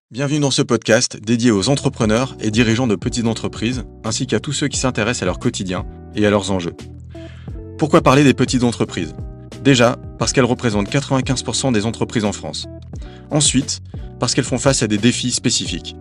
Bienvenue dans ce podcast dédié aux entrepreneurs et dirigeants de petites entreprises, ainsi qu'à tous ceux qui s'intéressent à leur quotidien et à leurs enjeux. Pourquoi parler des petites entreprises ? Déjà, parce qu'elles représentent 95% des entreprises en France. Ensuite, parce qu'elles font face à des défis spécifiques.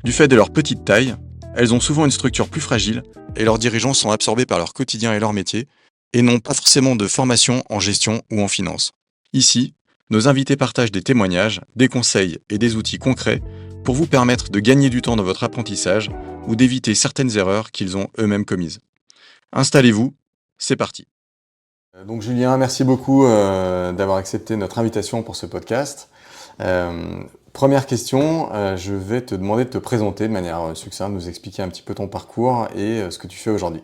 Du fait de leur petite taille, elles ont souvent une structure plus fragile et leurs dirigeants sont absorbés par leur quotidien et leur métier et n'ont pas forcément de formation en gestion ou en finance. Ici, nos invités partagent des témoignages, des conseils et des outils concrets pour vous permettre de gagner du temps dans votre apprentissage ou d'éviter certaines erreurs qu'ils ont eux-mêmes commises. Installez-vous, c'est parti. Donc Julien, merci beaucoup d'avoir accepté notre invitation pour ce podcast. Première question, je vais te demander de te présenter de manière succincte, nous expliquer un petit peu ton parcours et ce que tu fais aujourd'hui.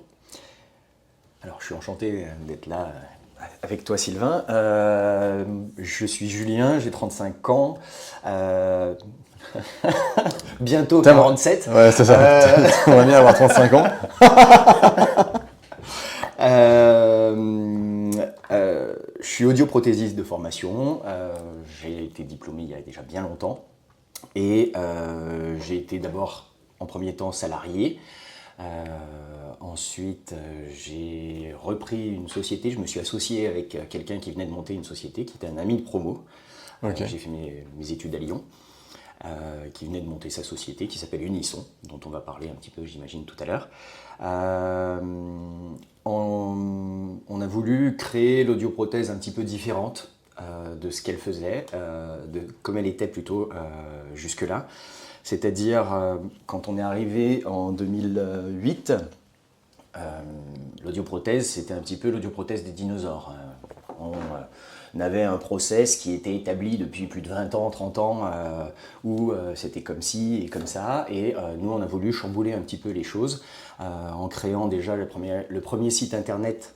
Alors, je suis enchanté d'être là avec toi, Sylvain. Je suis Julien, j'ai 35 ans. Bientôt 47. Ouais, c'est ça. On va bien avoir 35 ans. Je suis audioprothésiste de formation. J'ai été diplômé il y a déjà bien longtemps. Et j'ai été d'abord, en premier temps, salarié. Ensuite, j'ai repris une société. Je me suis associé avec quelqu'un qui venait de monter une société, qui était un ami de promo. Okay. J'ai fait mes études à Lyon. Qui venait de monter sa société, qui s'appelle Unisson, dont on va parler un petit peu, j'imagine, tout à l'heure. On a voulu créer l'audioprothèse un petit peu différente de ce qu'elle faisait, comme elle était plutôt jusque-là. C'est-à-dire, quand on est arrivé en 2008, l'audioprothèse, c'était un petit peu l'audioprothèse des dinosaures. On avait un process qui était établi depuis plus de 20 ans, 30 ans, où c'était comme ci et comme ça. Et nous, on a voulu chambouler un petit peu les choses en créant déjà le premier site internet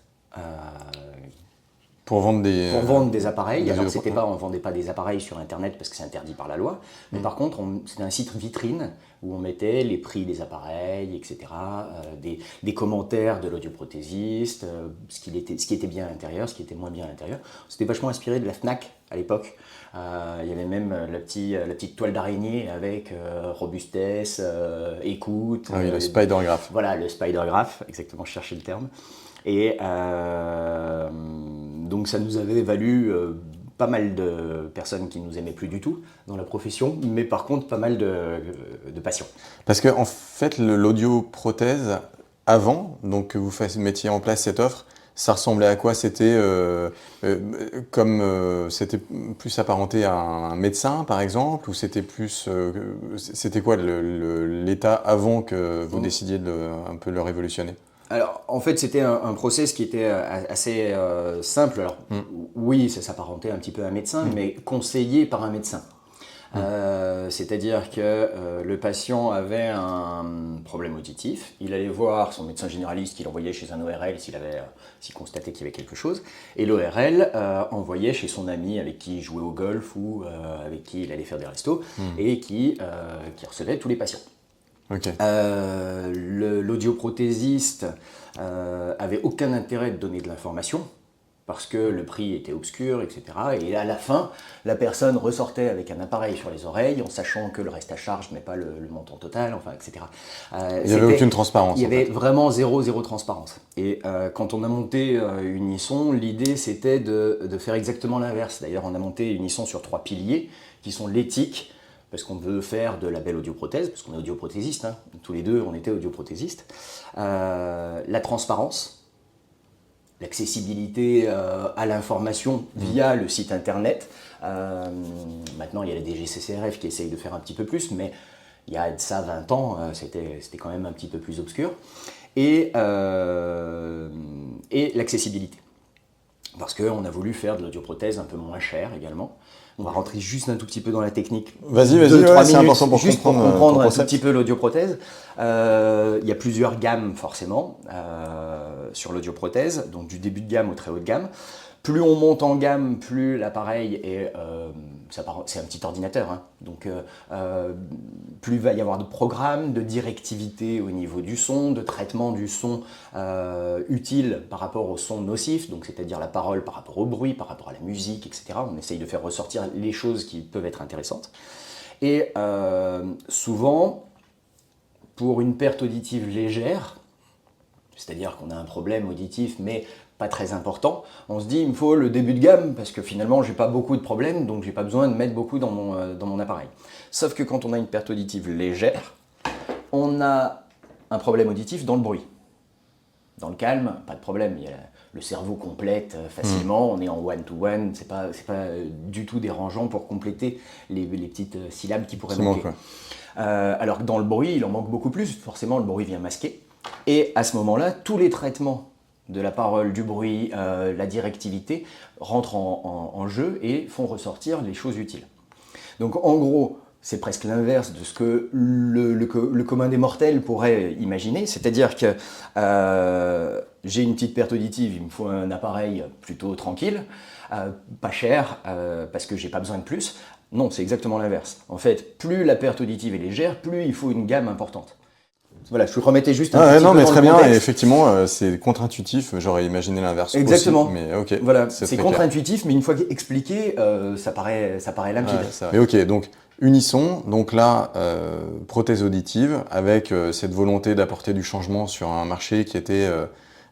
pour vendre des appareils. Alors, on ne vendait pas des appareils sur internet parce que c'est interdit par la loi. Mais par contre, c'était un site vitrine où on mettait les prix des appareils, etc., des commentaires de l'audioprothésiste, ce qui était bien à l'intérieur, ce qui était moins bien à l'intérieur. C'était vachement inspiré de la Fnac à l'époque. Il y avait même la petite toile d'araignée avec robustesse, écoute. Ah oui, le Spider-Graph. Voilà, le Spider-Graph, exactement, je cherchais le terme. Et donc ça nous avait valu pas mal de personnes qui nous aimaient plus du tout dans la profession, mais par contre pas mal de passion. Parce que en fait, l'audioprothèse, avant, donc que vous mettiez en place cette offre, ça ressemblait à quoi? C'était c'était plus apparenté à un médecin, par exemple, ou c'était plus c'était quoi l'état avant que vous décidiez de un peu le révolutionner? Alors, en fait, c'était un process qui était assez simple. Alors, oui, ça s'apparentait un petit peu à un médecin, mais conseillé par un médecin. C'est-à-dire que le patient avait un problème auditif, il allait voir son médecin généraliste qui l'envoyait chez un ORL s'il constatait qu'il y avait quelque chose, et l'ORL envoyait chez son ami avec qui il jouait au golf ou avec qui il allait faire des restos, et qui recevait tous les patients. Okay. L'audioprothésiste avait aucun intérêt de donner de l'information parce que le prix était obscur, etc. Et à la fin, la personne ressortait avec un appareil sur les oreilles en sachant que le reste à charge n'est pas le montant total, enfin, etc. Il n'y avait aucune transparence. Il y avait vraiment zéro transparence. Et quand on a monté Unisson, l'idée c'était de faire exactement l'inverse. D'ailleurs, on a monté Unisson sur 3 piliers qui sont l'éthique, parce qu'on veut faire de la belle audioprothèse, parce qu'on est audioprothésiste, hein. Tous les deux on était audioprothésistes, la transparence, l'accessibilité à l'information via le site internet. Maintenant il y a la DGCCRF qui essaye de faire un petit peu plus, mais il y a de ça 20 ans, c'était quand même un petit peu plus obscur. Et l'accessibilité, parce qu'on a voulu faire de l'audioprothèse un peu moins chère également. On va rentrer juste un tout petit peu dans la technique. Vas-y, c'est important pour comprendre un tout petit peu l'audioprothèse. Il y a plusieurs gammes forcément sur l'audioprothèse, donc du début de gamme au très haut de gamme. plus on monte en gamme, plus l'appareil est... c'est un petit ordinateur, hein. Donc plus il va y avoir de programmes, de directivité au niveau du son, de traitement du son utile par rapport au son nocif, donc c'est-à-dire la parole par rapport au bruit, par rapport à la musique, etc. On essaye de faire ressortir les choses qui peuvent être intéressantes. Et souvent, pour une perte auditive légère, c'est-à-dire qu'on a un problème auditif mais pas très important, on se dit il me faut le début de gamme parce que finalement j'ai pas beaucoup de problèmes, donc j'ai pas besoin de mettre beaucoup dans mon appareil. Sauf que quand on a une perte auditive légère, on a un problème auditif dans le bruit. Dans le calme, pas de problème, le cerveau complète facilement, on est en one-to-one, c'est pas du tout dérangeant pour compléter les petites syllabes qui pourraient manquer. Alors que dans le bruit, il en manque beaucoup plus, forcément le bruit vient masquer. Et à ce moment-là, tous les traitements de la parole, du bruit, la directivité rentrent en jeu et font ressortir les choses utiles. Donc en gros, c'est presque l'inverse de ce que le commun des mortels pourrait imaginer, c'est-à-dire que j'ai une petite perte auditive, il me faut un appareil plutôt tranquille, pas cher, parce que j'ai pas besoin de plus. Non, c'est exactement l'inverse. En fait, plus la perte auditive est légère, plus il faut une gamme importante. Voilà, je remettais juste un petit peu mais dans très le bien, contexte. et effectivement, c'est contre-intuitif, j'aurais imaginé l'inverse. Exactement. Aussi, mais ok. Voilà, c'est très contre-intuitif, mais une fois expliqué, ça paraît limpide. clair. Mais ok, donc Unisson, donc là, prothèse auditive, avec cette volonté d'apporter du changement sur un marché qui était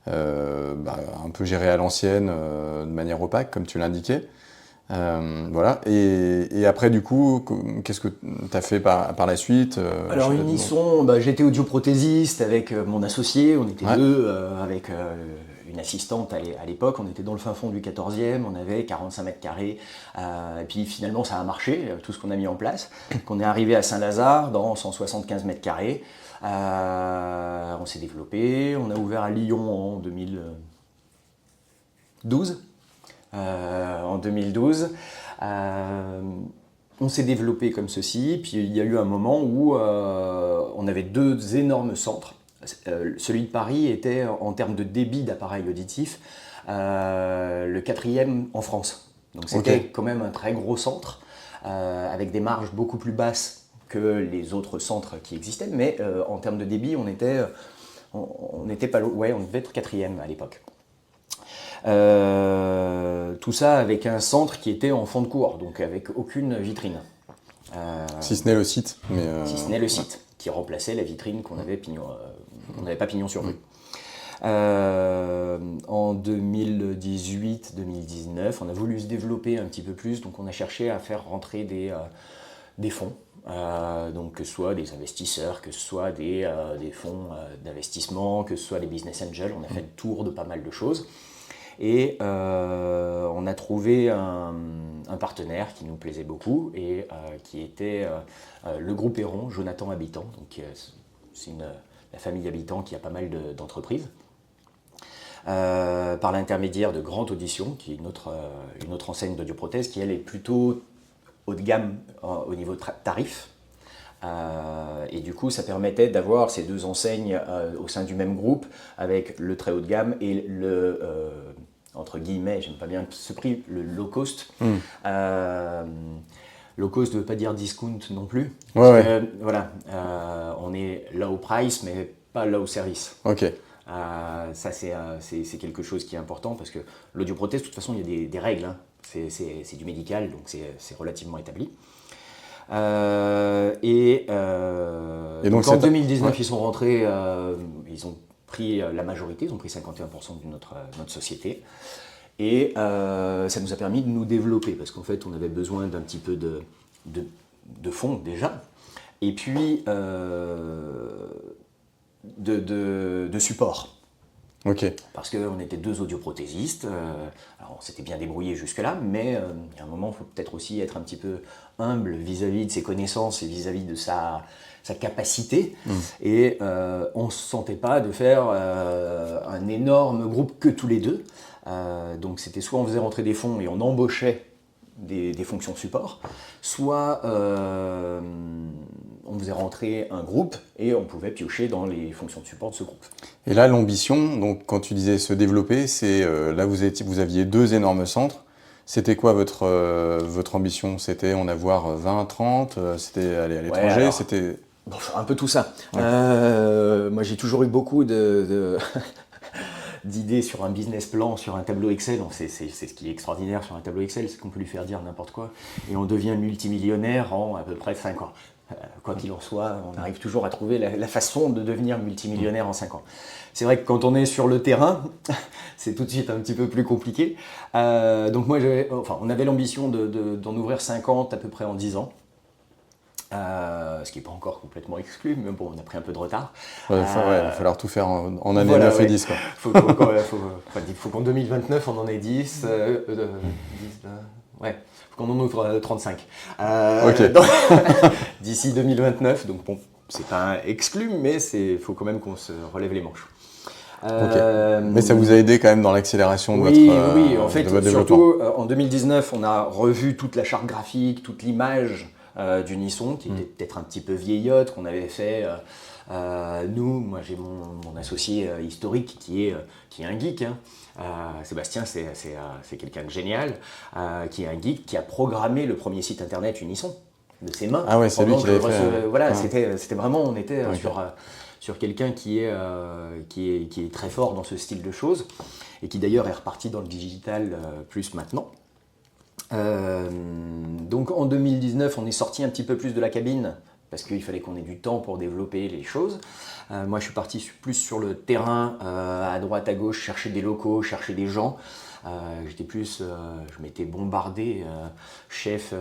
un peu géré à l'ancienne, de manière opaque, comme tu l'indiquais. Voilà. Et après, du coup, qu'est-ce que tu as fait par la suite Alors Unisson, j'étais audioprothésiste avec mon associé, on était deux, avec une assistante à l'époque, on était dans le fin fond du 14e, on avait 45 mètres carrés, et puis finalement ça a marché, tout ce qu'on a mis en place. On est arrivé à Saint-Lazare dans 175 mètres carrés, on s'est développé, on a ouvert à Lyon en 2012. On s'est développé comme ceci, puis il y a eu un moment où on avait deux énormes centres. Celui de Paris était, en termes de débit d'appareils auditifs, le 4e en France. Donc c'était quand même un très gros centre, avec des marges beaucoup plus basses que les autres centres qui existaient, mais en termes de débit, on était pas loin, on devait être 4e à l'époque. Tout ça avec un centre qui était en fond de cours, donc avec aucune vitrine. Si ce n'est le site. Si ce n'est le site, qui remplaçait la vitrine qu'on n'avait pas pignon sur rue. En 2018-2019, on a voulu se développer un petit peu plus, donc on a cherché à faire rentrer des fonds. Donc que ce soit des investisseurs, que ce soit des fonds d'investissement, que ce soit des business angels, on a fait le tour de pas mal de choses. Et on a trouvé un partenaire qui nous plaisait beaucoup et qui était le groupe Héron, Jonathan Habitant. Donc, c'est la famille Habitant qui a pas mal d'entreprises. Par l'intermédiaire de Grande Audition, qui est une autre enseigne d'audioprothèse, qui elle est plutôt haut de gamme au niveau tarif. Et du coup, ça permettait d'avoir ces deux enseignes au sein du même groupe, avec le très haut de gamme et le, entre guillemets, j'aime pas bien ce prix, le low cost. Low cost ne veut pas dire discount non plus. Voilà, on est low price, mais pas low service. Ok. Ça, c'est quelque chose qui est important, parce que l'audioprothèse, de toute façon, il y a des règles. Hein. C'est du médical, donc c'est relativement établi. Donc en 2019, ils sont rentrés, ils ont pris la majorité, ils ont pris 51% de notre société. Et ça nous a permis de nous développer, parce qu'en fait, on avait besoin d'un petit peu de fonds déjà, et puis de support. Ok. Parce qu'on était deux audioprothésistes, alors on s'était bien débrouillé jusque-là, mais il y a un moment, il faut peut-être aussi être un petit peu humble vis-à-vis de ses connaissances et vis-à-vis de sa capacité. Et on ne se sentait pas de faire un énorme groupe que tous les deux. Donc c'était soit on faisait rentrer des fonds et on embauchait des fonctions support, soit on faisait rentrer un groupe et on pouvait piocher dans les fonctions de support de ce groupe. Et là, l'ambition, donc quand tu disais se développer, c'est là vous aviez 2 énormes centres. C'était quoi votre ambition? C'était en avoir 20, 30? C'était aller à l'étranger? alors, C'était... Bon, un peu tout ça. Ouais. Moi, j'ai toujours eu beaucoup d'idées sur un business plan, sur un tableau Excel. C'est ce qui est extraordinaire sur un tableau Excel, c'est qu'on peut lui faire dire n'importe quoi. Et on devient multimillionnaire en à peu près 5 ans. Quoi qu'il en soit, on arrive toujours à trouver la façon de devenir multimillionnaire en 5 ans. C'est vrai que quand on est sur le terrain, c'est tout de suite un petit peu plus compliqué. Donc moi, on avait l'ambition d'en ouvrir 50 à peu près en 10 ans. Ce qui n'est pas encore complètement exclu, mais bon, on a pris un peu de retard. Il va falloir tout faire en année 9 et 10. Quoi. Faut qu'en 2029, on en ait 10. Faut qu'on en ouvre 35. D'ici 2029, donc bon, c'est pas exclu, mais il faut quand même qu'on se relève les manches. Mais ça vous a aidé quand même dans l'accélération de votre développement. Oui, en fait, surtout en 2019, on a revu toute la charte graphique, toute l'image d'Unisson, qui était peut-être un petit peu vieillotte, qu'on avait fait. Moi j'ai mon associé historique qui est un geek. Sébastien, c'est quelqu'un de génial, qui est un geek, qui a programmé le premier site internet Unisson de ses mains. Ah ouais, c'est lui qui l'avait fait. Voilà, c'était vraiment, on était sur quelqu'un qui est très fort dans ce style de choses, et qui d'ailleurs est reparti dans le digital plus maintenant. Donc en 2019, on est sorti un petit peu plus de la cabine parce qu'il fallait qu'on ait du temps pour développer les choses. Moi, je suis parti plus sur le terrain, à droite, à gauche, chercher des locaux, chercher des gens. Je m'étais bombardé chef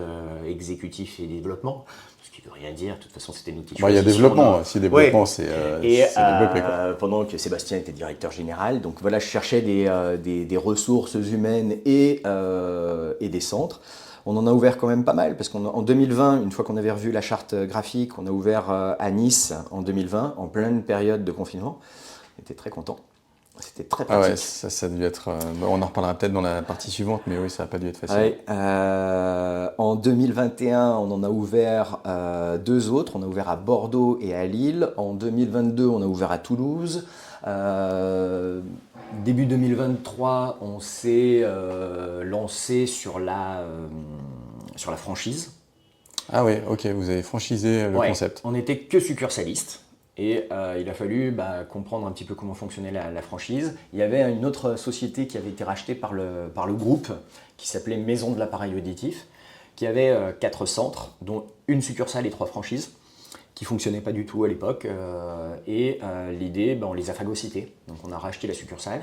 exécutif et développement, ce qui ne veut rien dire. De toute façon, c'était une outil. Il y a développement. Si développement, c'est développé. Pendant que Sébastien était directeur général, donc voilà, je cherchais des ressources humaines et des centres. On en a ouvert quand même pas mal, parce qu'en 2020, une fois qu'on avait revu la charte graphique, on a ouvert à Nice en 2020, en pleine période de confinement. On était très contents. C'était très pratique. Ah ouais, ça a dû être... on en reparlera peut-être dans la partie suivante, mais oui, ça n'a pas dû être facile. Ouais, en 2021, on en a ouvert 2 autres. On a ouvert à Bordeaux et à Lille. En 2022, on a ouvert à Toulouse. Début 2023, on s'est lancé sur la franchise. Ah oui, ok, vous avez franchisé le concept. On n'était que succursaliste. Et il a fallu comprendre un petit peu comment fonctionnait la franchise. Il y avait une autre société qui avait été rachetée par le groupe, qui s'appelait Maison de l'appareil auditif, qui avait 4 centres, dont une succursale et 3 franchises, qui ne fonctionnaient pas du tout à l'époque. L'idée, on les a phagocytés. Donc on a racheté la succursale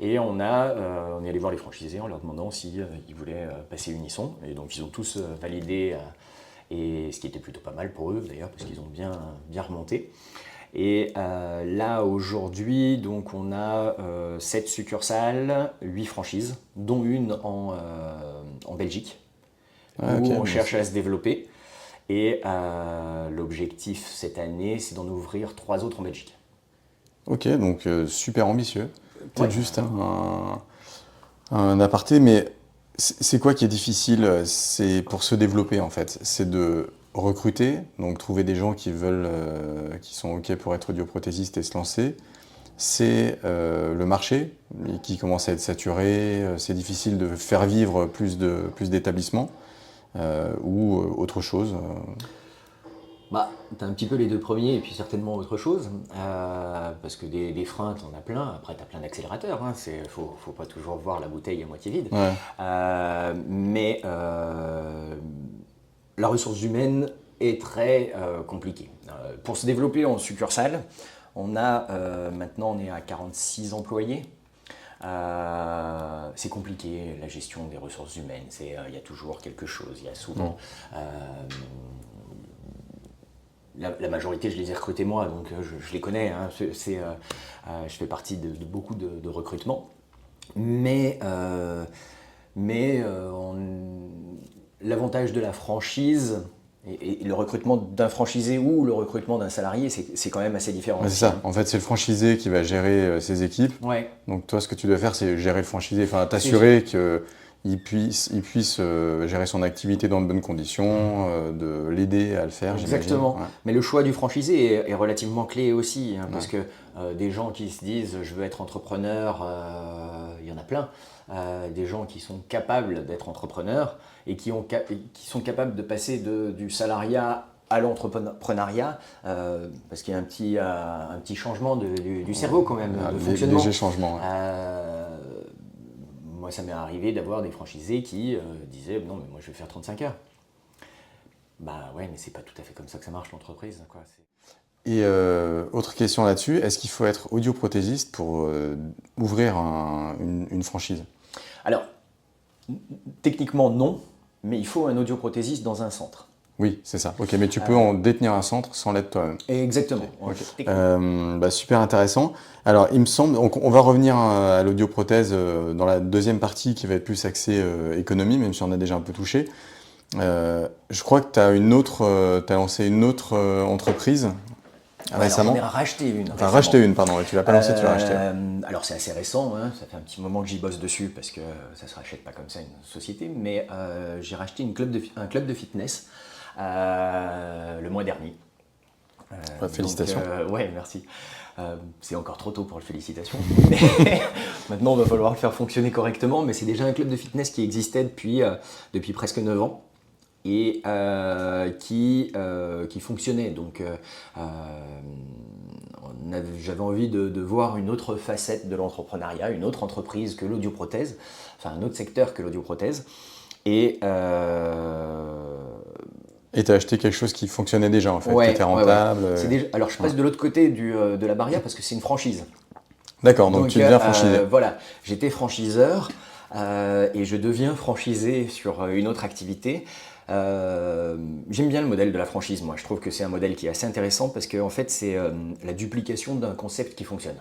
et on est allé voir les franchisés en leur demandant s'ils voulaient passer Unisson. Et donc ils ont tous validé. Et ce qui était plutôt pas mal pour eux d'ailleurs, parce qu'ils ont bien remonté. Et là aujourd'hui, donc on a 7 succursales, 8 franchises, dont une en Belgique, où on cherche à se développer. Et l'objectif cette année, c'est d'en ouvrir 3 autres en Belgique. Ok, donc super ambitieux. Peut-être juste un aparté, mais c'est quoi qui est difficile? C'est pour se développer en fait. C'est de recruter, donc trouver des gens qui sont ok pour être audioprothésistes et se lancer. C'est le marché qui commence à être saturé. C'est difficile de faire vivre plus d'établissements ou autre chose. Tu as un petit peu les 2 premiers et puis certainement autre chose, parce que des freins, tu en as plein. Après, tu as plein d'accélérateurs. Faut pas toujours voir la bouteille à moitié vide. Ouais. Mais la ressource humaine est très compliquée. Pour se développer en succursale, maintenant on est à 46 employés. C'est compliqué, la gestion des ressources humaines. Il y a toujours quelque chose. Il y a souvent... La majorité, je les ai recrutés moi, donc je les connais. Je fais partie de beaucoup de recrutements. Mais l'avantage de la franchise et le recrutement d'un franchisé ou le recrutement d'un salarié, c'est quand même assez différent. C'est ça. En fait, c'est le franchisé qui va gérer ses équipes. Ouais. Donc toi, ce que tu dois faire, c'est gérer le franchisé, t'assurer qu'il il puisse gérer son activité dans de bonnes conditions, de l'aider à le faire, Exactement. j'imagine. Ouais. Mais le choix du franchisé est relativement clé aussi, hein, parce que des gens qui se disent je veux être entrepreneur, il y en a plein. Des gens qui sont capables d'être entrepreneurs et qui sont capables de passer du salariat à l'entrepreneuriat, parce qu'il y a un petit changement du cerveau quand même, de fonctionnement. Léger changement. Ouais. Moi, ça m'est arrivé d'avoir des franchisés qui disaient non, mais moi je vais faire 35 heures. Bah ouais, mais c'est pas tout à fait comme ça que ça marche l'entreprise, quoi. Et autre question là-dessus, est-ce qu'il faut être audioprothésiste pour ouvrir une franchise? Alors, techniquement non, mais il faut un audioprothésiste dans un centre. Oui, c'est ça. Ok, mais tu peux en détenir un centre sans l'être toi-même. Exactement. Okay. Super intéressant. Alors, il me semble, on va revenir à l'audioprothèse dans la deuxième partie qui va être plus axée économie, même si on a déjà un peu touché. Je crois que tu as lancé une autre entreprise récemment. On a racheté une. Enfin, racheté une, pardon. Tu l'as pas lancée, tu l'as rachetée. Alors c'est assez récent, hein, ça fait un petit moment que j'y bosse dessus parce que ça se rachète pas comme ça une société, mais j'ai racheté un club de fitness le mois dernier. Félicitations. Ouais, merci. C'est encore trop tôt pour le félicitations. Mais maintenant, il va falloir le faire fonctionner correctement. Mais c'est déjà un club de fitness qui existait depuis presque 9 ans et qui fonctionnait. Donc, j'avais envie de voir une autre facette de l'entrepreneuriat, une autre entreprise que l'audioprothèse, enfin un autre secteur que l'audioprothèse. Et tu as acheté quelque chose qui fonctionnait déjà en fait, qui était rentable. Ouais. Alors je passe de l'autre côté de la barrière parce que c'est une franchise. D'accord, donc tu deviens franchisé. Voilà, j'étais franchiseur et je deviens franchisé sur une autre activité. J'aime bien le modèle de la franchise, moi. Je trouve que c'est un modèle qui est assez intéressant parce qu'en fait c'est la duplication d'un concept qui fonctionne.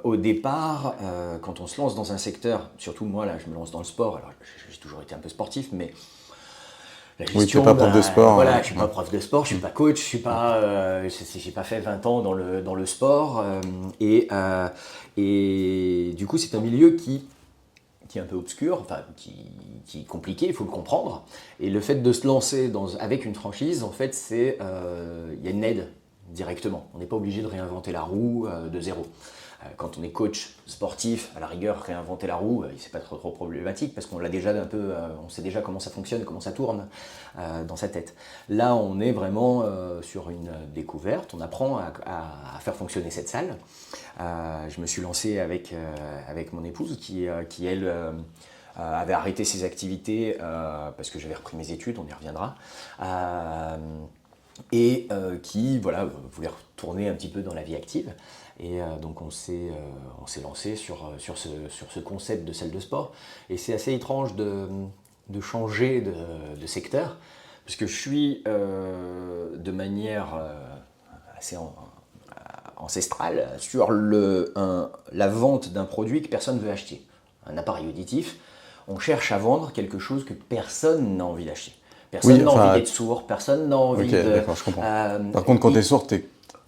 Au départ, quand on se lance dans un secteur, surtout moi là, je me lance dans le sport, alors j'ai toujours été un peu sportif, mais la gestion, tu n'es pas prof de sport. Voilà, je suis pas prof de sport, je suis pas coach, je suis pas, j'ai pas fait 20 ans dans le sport, et du coup c'est un milieu qui est un peu obscur, enfin qui est compliqué, il faut le comprendre, et le fait de se lancer avec une franchise, en fait c'est, il y a une aide directement. On n'est pas obligé de réinventer la roue de zéro. Quand on est coach sportif, à la rigueur, réinventer la roue, c'est pas trop problématique parce qu'on l'a déjà on sait déjà comment ça fonctionne, comment ça tourne dans sa tête. Là, on est vraiment sur une découverte. On apprend à faire fonctionner cette salle. Je me suis lancé avec mon épouse qui elle, avait arrêté ses activités parce que j'avais repris mes études, on y reviendra. Et qui voulait retourner un petit peu dans la vie active. Et donc on s'est lancé sur ce concept de salle de sport. Et c'est assez étrange de changer de secteur, parce que je suis de manière assez ancestrale sur la vente d'un produit que personne ne veut acheter. Un appareil auditif, on cherche à vendre quelque chose que personne n'a envie d'acheter. Personne n'a envie d'être sourd, personne n'a envie de... D'accord, je comprends. Par contre, quand tu es sourd, tu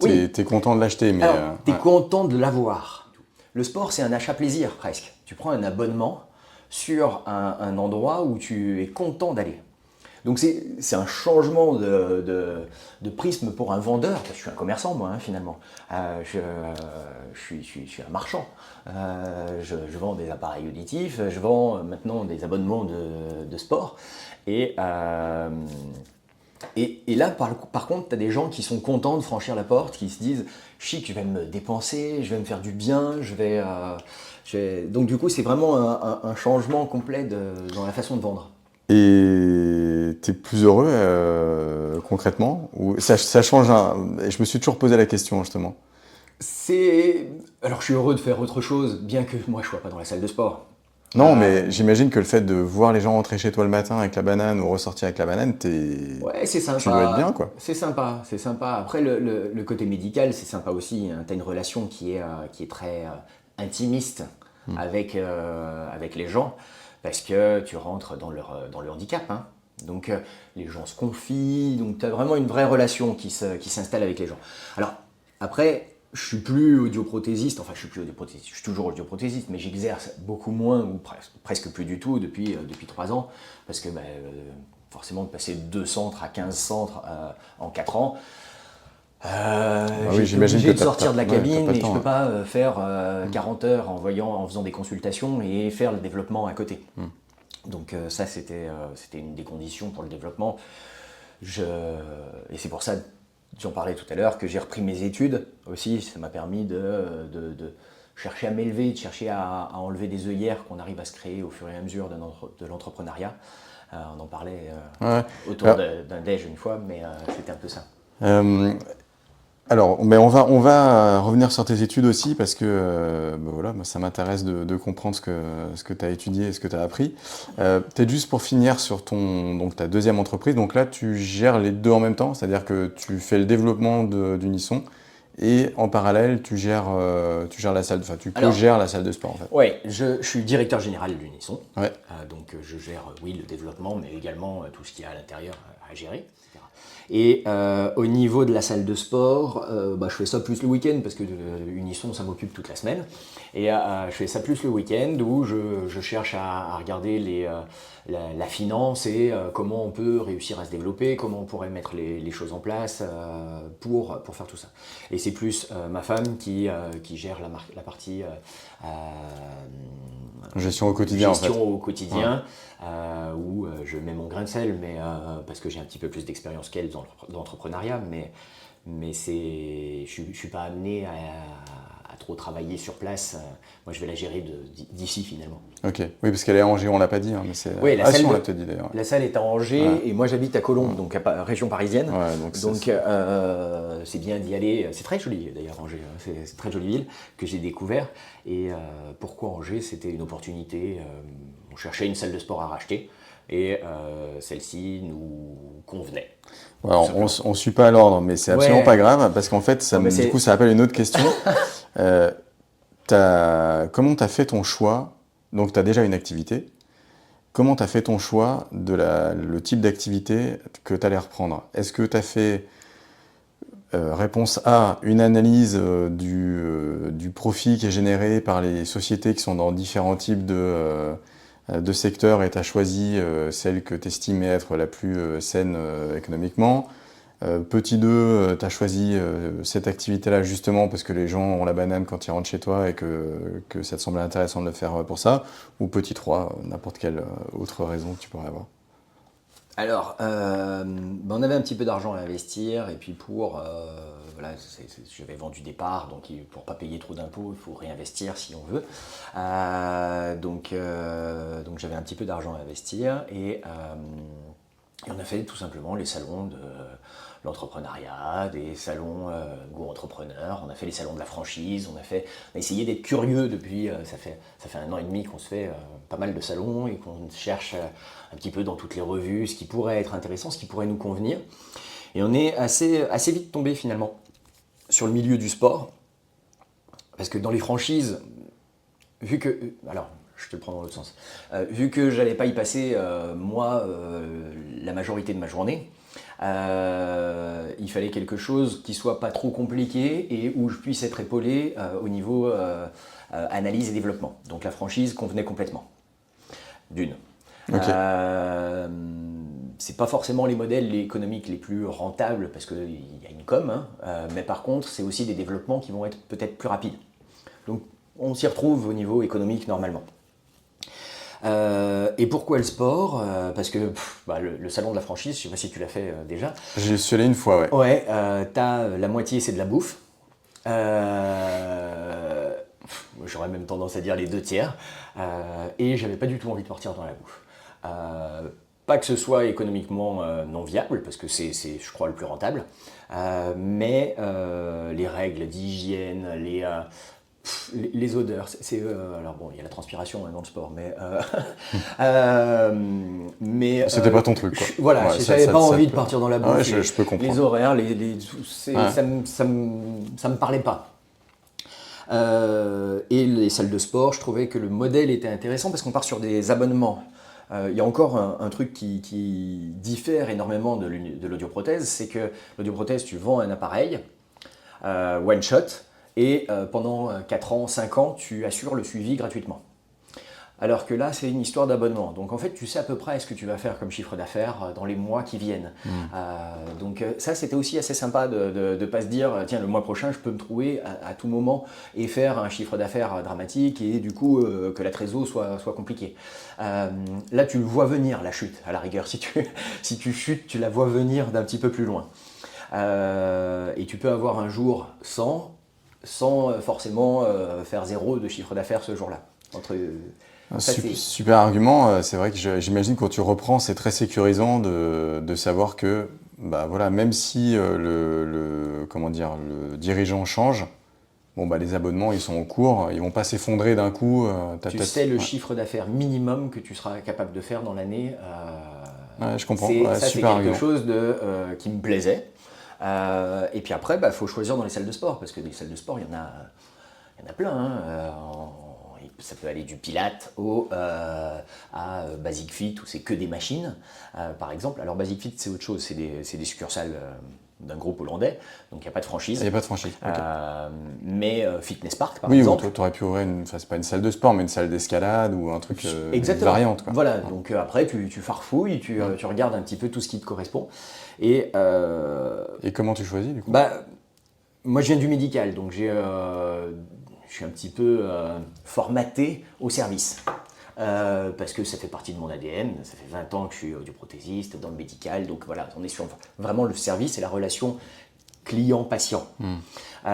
es content de l'acheter. Mais tu es content de l'avoir. Le sport, c'est un achat-plaisir presque. Tu prends un abonnement sur un endroit où tu es content d'aller. Donc c'est un changement de prisme pour un vendeur, parce que je suis un commerçant moi finalement, je suis un marchand, je vends des appareils auditifs, je vends maintenant des abonnements de sport, et là par contre tu as des gens qui sont contents de franchir la porte, qui se disent chic, je vais me dépenser, je vais me faire du bien, donc du coup c'est vraiment un changement complet dans la façon de vendre. Et tu es plus heureux concrètement ou ça change je me suis toujours posé la question justement. Alors je suis heureux de faire autre chose, bien que moi je ne sois pas dans la salle de sport. Non, mais j'imagine que le fait de voir les gens rentrer chez toi le matin avec la banane ou ressortir avec la banane, ouais, c'est sympa. Tu dois être bien, quoi. C'est sympa. Après, le côté médical, c'est sympa aussi. Hein. Tu as une relation qui est très intimiste avec les gens, parce que tu rentres dans leur handicap. Hein. Donc, les gens se confient. Donc, tu as vraiment une vraie relation qui s'installe avec les gens. Alors, après, je suis plus audioprothésiste, enfin je suis plus audioprothésiste, je suis toujours audioprothésiste, mais j'exerce beaucoup moins ou presque plus du tout depuis 3 ans, parce que forcément de passer de 2 centres à 15 centres en 4 ans, j'ai été obligé de sortir de la cabine et je ne peux pas faire 40 heures en faisant des consultations et faire le développement à côté. Donc ça c'était une des conditions pour le développement. Et c'est pour ça, j'en parlais tout à l'heure, que j'ai repris mes études aussi. Ça m'a permis de chercher à m'élever, de chercher à enlever des œillères qu'on arrive à se créer au fur et à mesure de l'entrepreneuriat. On en parlait autour d'un déj une fois, mais c'était un peu ça. Alors, mais on va revenir sur tes études aussi parce que voilà, moi, ça m'intéresse de comprendre ce que tu as étudié et ce que tu as appris. Peut-être juste pour finir sur donc, ta deuxième entreprise, donc là tu gères les deux en même temps, c'est-à-dire que tu fais le développement d'Unisson et en parallèle tu gères la salle, enfin tu co-gères la salle de sport en fait. Oui, je suis directeur général d'Unisson, ouais. Donc je gère le développement mais également tout ce qu'il y a à l'intérieur à gérer, etc. Et au niveau de la salle de sport, je fais ça plus le week-end parce que Unisson ça m'occupe toute la semaine. Et je fais ça plus le week-end où je cherche à regarder la finance et comment on peut réussir à se développer, comment on pourrait mettre les choses en place pour faire tout ça. Et c'est plus ma femme qui gère la partie gestion au quotidien. Au quotidien, où je mets mon grain de sel, mais parce que j'ai un petit peu plus d'expérience qu'elle dans l'entrepreneuriat, mais je ne suis pas amené à trop travailler sur place. Moi, je vais la gérer d'ici finalement. Ok, oui, parce qu'elle est à Angers, on ne l'a pas dit. Hein, mais c'est... Oui, on l'a peut-être dit d'ailleurs. La salle est à Angers et moi j'habite à Colombes, donc région parisienne. Ouais, donc c'est bien d'y aller. C'est très joli d'ailleurs Angers, c'est une très jolie ville que j'ai découvert. Et pourquoi Angers? C'était une opportunité. On cherchait une salle de sport à racheter et celle-ci nous convenait. Ouais, on ne suit pas à l'ordre, mais c'est absolument pas grave parce qu'en fait, du coup, ça appelle une autre question. Comment tu as fait ton choix? Donc, tu as déjà une activité. Comment tu as fait ton choix de le type d'activité que tu allais reprendre? Est-ce que tu as fait, réponse A, une analyse du profit qui est généré par les sociétés qui sont dans différents types de secteurs et tu as choisi celle que tu estimais être la plus saine économiquement? Petit 2, tu as choisi cette activité-là justement parce que les gens ont la banane quand ils rentrent chez toi et que ça te semblait intéressant de le faire pour ça. Ou petit 3, n'importe quelle autre raison que tu pourrais avoir. Alors, on avait un petit peu d'argent à investir et puis j'avais vendu des parts, donc pour ne pas payer trop d'impôts, il faut réinvestir si on veut. Donc j'avais un petit peu d'argent à investir et on a fait tout simplement les salons de l'entrepreneuriat, des salons Go Entrepreneur, on a fait les salons de la franchise, on a essayé d'être curieux depuis, ça fait 1 an et demi qu'on se fait pas mal de salons et qu'on cherche un petit peu dans toutes les revues ce qui pourrait être intéressant, ce qui pourrait nous convenir. Et on est assez vite tombé finalement sur le milieu du sport, parce que dans les franchises, vu que... Alors, je te le prends dans l'autre sens. Vu que j'allais pas y passer, la majorité de ma journée, il fallait quelque chose qui soit pas trop compliqué et où je puisse être épaulé au niveau analyse et développement. Donc la franchise convenait complètement. D'une. Okay. C'est pas forcément les modèles économiques les plus rentables parce qu'il y a une com, mais par contre c'est aussi des développements qui vont être peut-être plus rapides. Donc on s'y retrouve au niveau économique normalement. Et pourquoi le sport? Parce que le salon de la franchise, je ne sais pas si tu l'as fait déjà. J'y suis allé une fois, ouais. Ouais, t'as la moitié, c'est de la bouffe. J'aurais même tendance à dire les 2 tiers. Et j'avais pas du tout envie de partir dans la bouffe. Pas que ce soit économiquement non viable, parce que c'est, je crois, le plus rentable. Mais les règles d'hygiène, les odeurs, alors bon, il y a la transpiration dans le sport, mais c'était pas ton truc, quoi. Voilà, j'avais pas envie de partir dans la bouffe. Ouais, je peux comprendre. Les horaires, ça me parlait pas. Et les salles de sport, je trouvais que le modèle était intéressant parce qu'on part sur des abonnements. Il y a encore un truc qui diffère énormément de l'audioprothèse, c'est que l'audioprothèse, tu vends un appareil, one shot, et pendant 4 ans, 5 ans, tu assures le suivi gratuitement. Alors que là, c'est une histoire d'abonnement. Donc en fait, tu sais à peu près ce que tu vas faire comme chiffre d'affaires dans les mois qui viennent. Donc ça, c'était aussi assez sympa de ne pas se dire, tiens, le mois prochain, je peux me trouver à tout moment et faire un chiffre d'affaires dramatique et du coup que la trésor soit compliquée. Là, tu le vois venir, la chute, à la rigueur. Si tu chutes, tu la vois venir d'un petit peu plus loin. Et tu peux avoir un jour sans forcément faire 0 de chiffre d'affaires ce jour-là. Super argument. C'est vrai que j'imagine quand tu reprends, c'est très sécurisant de savoir que bah, voilà, même si comment dire, le dirigeant change, bon, bah, les abonnements ils sont en cours, ils vont pas s'effondrer d'un coup. Tu sais le chiffre d'affaires minimum que tu seras capable de faire dans l'année. Ouais, je comprends. Ça, c'est quelque chose qui me plaisait. Et puis après, bah, faut choisir dans les salles de sport, parce que des salles de sport, il y en a plein. Hein. Ça peut aller du Pilates à Basic Fit, où c'est que des machines, par exemple. Alors Basic Fit, c'est autre chose, c'est des succursales d'un groupe hollandais, donc il n'y a pas de franchise. Il n'y a pas de franchise. Okay. Mais Fitness Park, par exemple. Oui, tu aurais pu ouvrir c'est pas une salle de sport, mais une salle d'escalade ou un truc, une variante. Quoi. Voilà, donc après tu farfouilles, tu regardes un petit peu tout ce qui te correspond. Et comment tu choisis du coup? Moi je viens du médical, donc je suis un petit peu formaté au service. Parce que ça fait partie de mon ADN, ça fait 20 ans que je suis audioprothésiste dans le médical, donc voilà, on est sur vraiment le service et la relation client-patient. Ma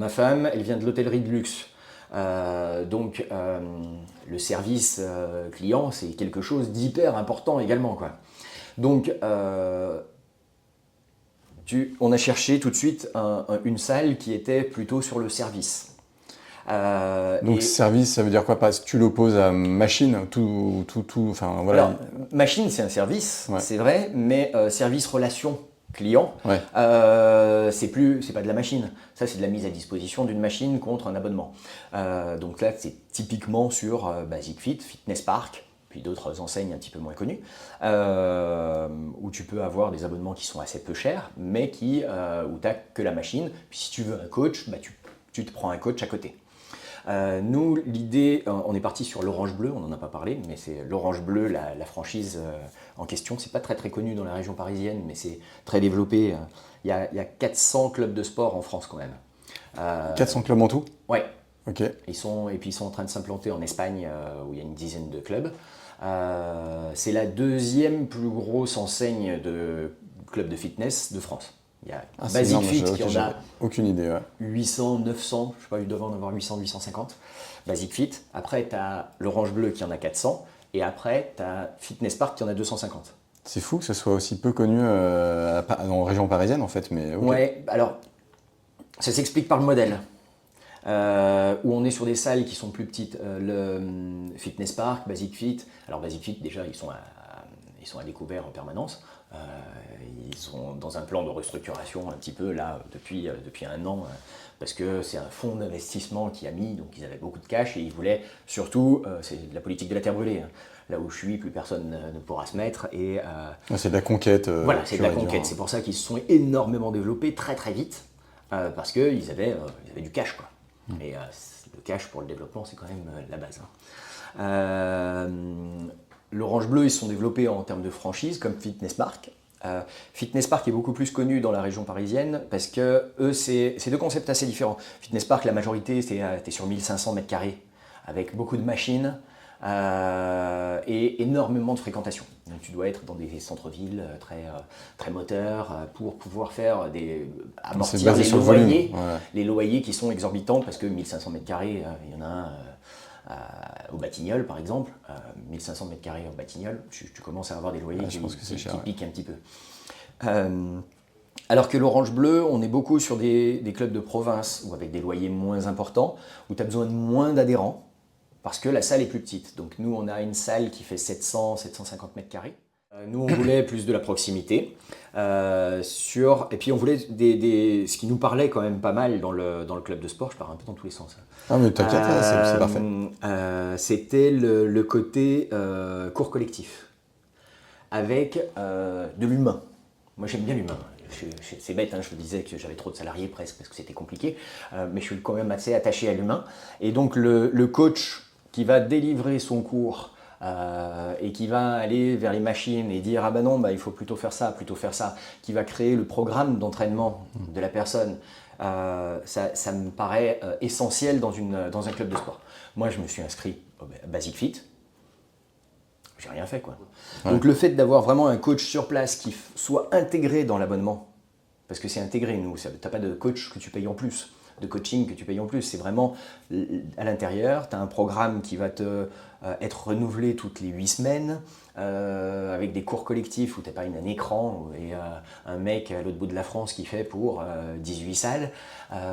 femme, elle vient de l'hôtellerie de luxe, donc le service client, c'est quelque chose d'hyper important également, quoi. Donc on a cherché tout de suite une salle qui était plutôt sur le service. Donc service, ça veut dire quoi? Parce que tu l'opposes à machine, enfin voilà. Alors, machine, c'est un service, ouais. C'est vrai, mais service relation client, ouais. C'est pas de la machine. Ça, c'est de la mise à disposition d'une machine contre un abonnement. Donc là, c'est typiquement sur Basic Fit, Fitness Park, puis d'autres enseignes un petit peu moins connues, où tu peux avoir des abonnements qui sont assez peu chers, mais où tu n'as que la machine. Puis si tu veux un coach, bah, tu te prends un coach à côté. Nous, l'idée, on est parti sur l'Orange Bleu, on n'en a pas parlé, mais c'est l'Orange Bleu, la franchise en question. C'est pas très très connu dans la région parisienne, mais c'est très développé. Il y a 400 clubs de sport en France quand même. 400 clubs en tout? Ouais. Ok. Ils sont en train de s'implanter en Espagne, où il y a une dizaine de clubs. C'est la deuxième plus grosse enseigne de clubs de fitness de France. Il y a Basic Fit qui en a aucune idée, ouais. 800, 900, je sais pas, il devait en avoir 800, 850. Basic Fit. Après, tu as l'Orange Bleu qui en a 400. Et après, tu as Fitness Park qui en a 250. C'est fou que ce soit aussi peu connu en région parisienne, en fait. Mais okay. Ouais, alors, ça s'explique par le modèle. Où on est sur des salles qui sont plus petites. Le Fitness Park, Basic Fit. Alors, Basic Fit, déjà, ils sont à découvert en permanence. Ils sont dans un plan de restructuration un petit peu là depuis 1 an parce que c'est un fonds d'investissement qui a mis, donc ils avaient beaucoup de cash et ils voulaient surtout, c'est de la politique de la terre brûlée. Hein. Là où je suis, plus personne ne pourra se mettre. C'est de la conquête. Voilà, c'est de la conquête. C'est pour ça qu'ils se sont énormément développés très très vite parce qu'ils avaient du cash, quoi. Et le cash pour le développement, c'est quand même la base. Hein. L'Orange Bleu, ils se sont développés en termes de franchise, comme Fitness Park. Fitness Park est beaucoup plus connu dans la région parisienne parce que eux, c'est 2 concepts assez différents. Fitness Park, la majorité, t'es sur 1500 mètres carrés avec beaucoup de machines et énormément de fréquentation. Donc, tu dois être dans des centres-villes très moteurs pour pouvoir faire amortir les loyers, ouais. Les loyers qui sont exorbitants parce que 1500 mètres carrés, il y en a un. Au Batignolles par exemple, 1500 mètres carrés au Batignolles, tu commences à avoir des loyers qui piquent un petit peu. Alors que l'Orange Bleu, on est beaucoup sur des clubs de province ou avec des loyers moins importants, où tu as besoin de moins d'adhérents, parce que la salle est plus petite. Donc nous, on a une salle qui fait 700-750 mètres carrés. Nous, on voulait plus de la proximité. Et puis on voulait ce qui nous parlait quand même pas mal dans le club de sport. Je pars un peu dans tous les sens. Ah mais t'inquiète, c'est parfait. C'était le côté cours collectif avec de l'humain. Moi j'aime bien l'humain. c'est bête, hein, je vous disais que j'avais trop de salariés presque parce que c'était compliqué, mais je suis quand même assez attaché à l'humain. Et donc le coach qui va délivrer son cours et qui va aller vers les machines et dire ah ben non, il faut plutôt faire ça, qui va créer le programme d'entraînement de la personne, ça me paraît essentiel dans un club de sport. Moi, je me suis inscrit au Basic Fit. J'ai rien fait quoi. Ouais. Donc le fait d'avoir vraiment un coach sur place qui soit intégré dans l'abonnement, parce que c'est intégré, tu n'as pas de coach que tu payes en plus, de coaching que tu payes en plus, c'est vraiment à l'intérieur, tu as un programme qui va être renouvelé toutes les 8 semaines, avec des cours collectifs où tu n'as pas un écran et un mec à l'autre bout de la France qui fait pour 18 salles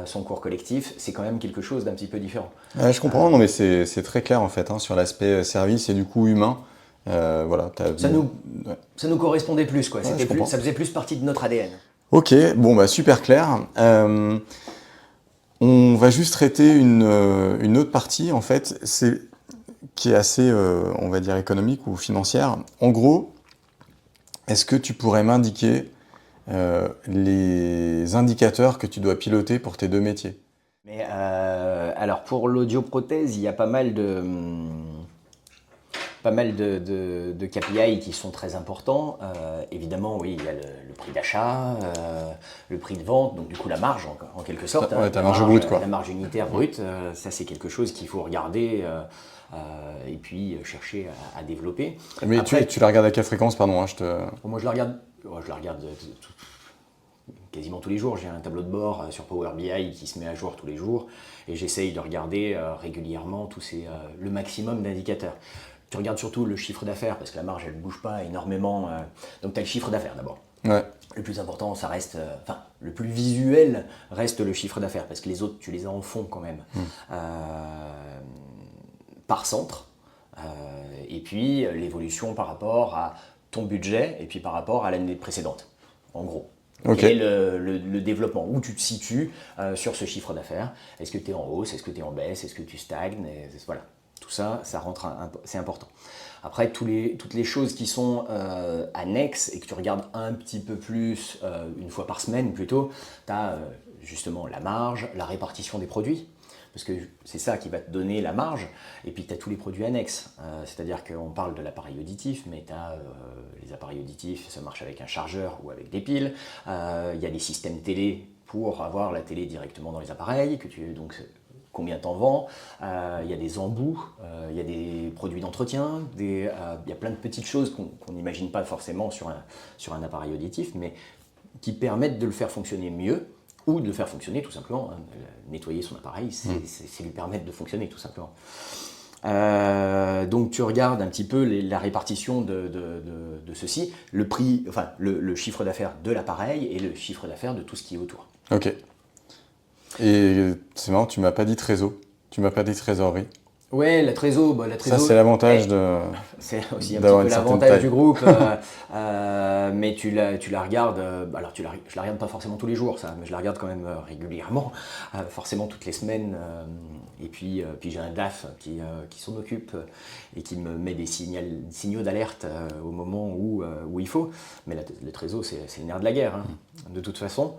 son cours collectif, c'est quand même quelque chose d'un petit peu différent. Je comprends, non mais c'est très clair en fait, hein, sur l'aspect service et du coup humain. Voilà, ça nous correspondait plus, quoi. Ça faisait plus partie de notre ADN. Ok, bon super clair. On va juste traiter une autre partie en fait, qui est assez, on va dire, économique ou financière. En gros, est-ce que tu pourrais m'indiquer les indicateurs que tu dois piloter pour tes 2 métiers? Mais alors pour l'audioprothèse, il y a pas mal de KPI qui sont très importants. Évidemment, oui, il y a le prix d'achat, le prix de vente, donc du coup la marge en quelque sorte. Ouais, ta marge brute, quoi. La marge unitaire brute, ça c'est quelque chose qu'il faut regarder et puis chercher à développer. Mais après, tu la regardes à quelle fréquence, pardon, hein, Moi je la regarde quasiment tous les jours. J'ai un tableau de bord sur Power BI qui se met à jour tous les jours et j'essaye de regarder régulièrement le maximum d'indicateurs. Tu regardes surtout le chiffre d'affaires parce que la marge elle ne bouge pas énormément. Donc tu as le chiffre d'affaires d'abord. Ouais. Le plus important, ça reste, le plus visuel reste le chiffre d'affaires parce que les autres, tu les as en fond quand même. Par centre. Et puis l'évolution par rapport à ton budget et puis par rapport à l'année précédente. En gros. Okay. Quel est le développement, où tu te situes sur ce chiffre d'affaires? Est-ce que tu es en hausse? Est-ce que tu es en baisse? Est-ce que tu stagnes? Voilà. Tout ça, c'est important. Après, toutes les choses qui sont annexes et que tu regardes un petit peu plus, une fois par semaine plutôt, tu as justement la marge, la répartition des produits, parce que c'est ça qui va te donner la marge, et puis tu as tous les produits annexes. C'est-à-dire qu'on parle de l'appareil auditif, mais tu as les appareils auditifs, ça marche avec un chargeur ou avec des piles. Il y a des systèmes télé pour avoir la télé directement dans les appareils, combien t'en vends, il y a des embouts, il y a des produits d'entretien, il y a plein de petites choses qu'on n'imagine pas forcément sur un appareil auditif, mais qui permettent de le faire fonctionner mieux, ou de le faire fonctionner tout simplement. Nettoyer son appareil, c'est lui permettre de fonctionner tout simplement. Donc tu regardes un petit peu la répartition de ceci, le prix, enfin le chiffre d'affaires de l'appareil et le chiffre d'affaires de tout ce qui est autour. Ok. Et c'est marrant, tu m'as pas dit trésor, tu m'as pas dit trésorerie. Ouais, la trésor, ça c'est l'avantage c'est aussi un petit peu l'avantage du groupe, mais tu la regardes, alors je la regarde pas forcément tous les jours, ça, mais je la regarde quand même régulièrement, forcément toutes les semaines, et puis j'ai un DAF qui s'en occupe et qui me met des signaux d'alerte au moment où il faut, mais le trésor c'est le nerf de la guerre, hein, de toute façon.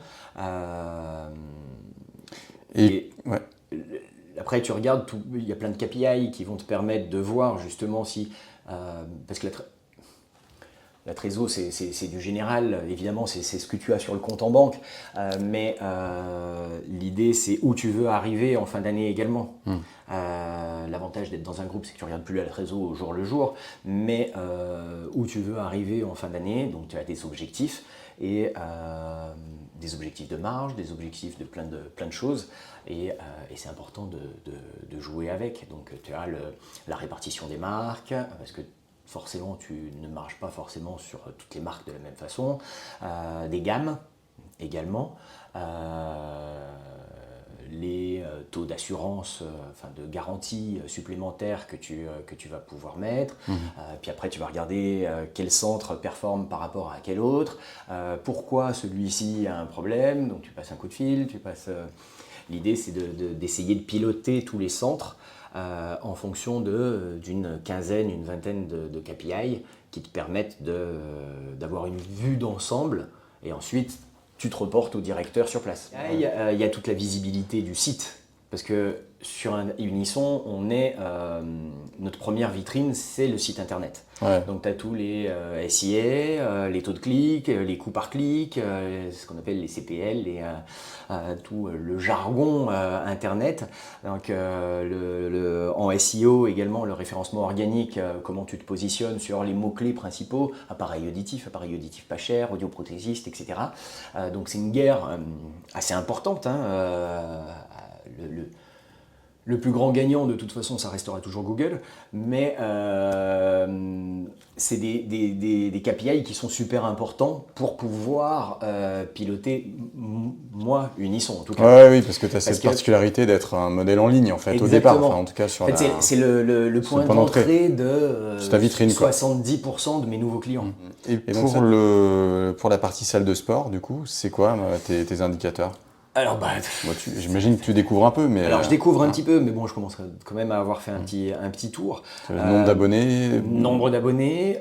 Ouais. Après, tu regardes, il y a plein de KPI qui vont te permettre de voir justement si... parce que la trésor, c'est du général, évidemment, c'est ce que tu as sur le compte en banque, mais l'idée, c'est où tu veux arriver en fin d'année également. L'avantage d'être dans un groupe, c'est que tu ne regardes plus la trésor au jour le jour, mais où tu veux arriver en fin d'année, donc tu as des objectifs, et des objectifs de marge, des objectifs de plein de choses, et c'est important de jouer avec. Donc tu as la répartition des marques, parce que forcément tu ne marches pas forcément sur toutes les marques de la même façon, des gammes également, les taux d'assurance, de garantie supplémentaires que tu vas pouvoir mettre. Puis après, tu vas regarder quel centre performe par rapport à quel autre, pourquoi celui-ci a un problème, donc tu passes un coup de fil, L'idée, c'est d'essayer de piloter tous les centres en fonction d'une quinzaine, une vingtaine de KPI qui te permettent d'avoir une vue d'ensemble et ensuite tu te reportes au directeur sur place. Il y a toute la visibilité du site. Parce que sur Unisson, notre première vitrine, c'est le site internet. Ouais. Donc tu as tous les SIA, les taux de clic, les coûts par clic, ce qu'on appelle les CPL, tout le jargon internet. Donc en SEO également, le référencement organique, comment tu te positionnes sur les mots-clés principaux, appareil auditif pas cher, audioprothésiste, etc. Donc c'est une guerre assez importante. Le plus grand gagnant, de toute façon, ça restera toujours Google, mais c'est des KPI qui sont super importants pour pouvoir piloter, moi, Unisson en tout cas. Ouais, oui, parce que tu as cette particularité d'être un modèle en ligne, en fait, Exactement. au départ, enfin, en tout cas sur en fait, c'est le point d'entrée de ta vitrine, 70% de mes nouveaux clients. Et pour la partie salle de sport, du coup, c'est quoi tes indicateurs? Alors, j'imagine que tu découvres un peu, mais... Alors, je découvre un petit peu, mais bon, je commence quand même à avoir fait un petit tour. Nombre d'abonnés? Nombre d'abonnés,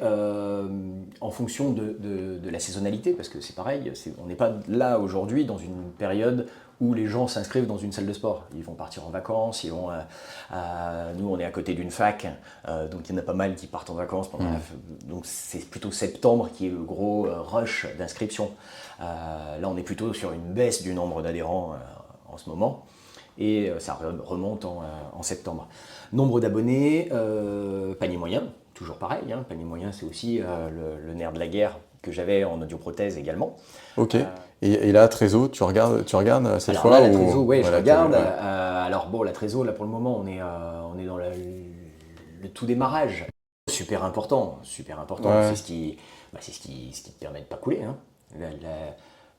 en fonction de la saisonnalité, parce que c'est pareil, on n'est pas là aujourd'hui dans une période où les gens s'inscrivent dans une salle de sport. Ils vont partir en vacances, nous on est à côté d'une fac, donc il y en a pas mal qui partent en vacances. Donc c'est plutôt septembre qui est le gros rush d'inscription. Là on est plutôt sur une baisse du nombre d'adhérents en ce moment, et ça remonte en septembre. Nombre d'abonnés, panier moyen, toujours pareil, panier moyen c'est aussi le nerf de la guerre que j'avais en audioprothèse également. Ok. Et là, Trésor, tu regardes cette Alors fois là, la Trésor, oui, je regarde. Ouais. Alors bon, la Trésor, là pour le moment, on est dans le tout démarrage. Super important. Ouais. C'est ce qui te permet de ne pas couler.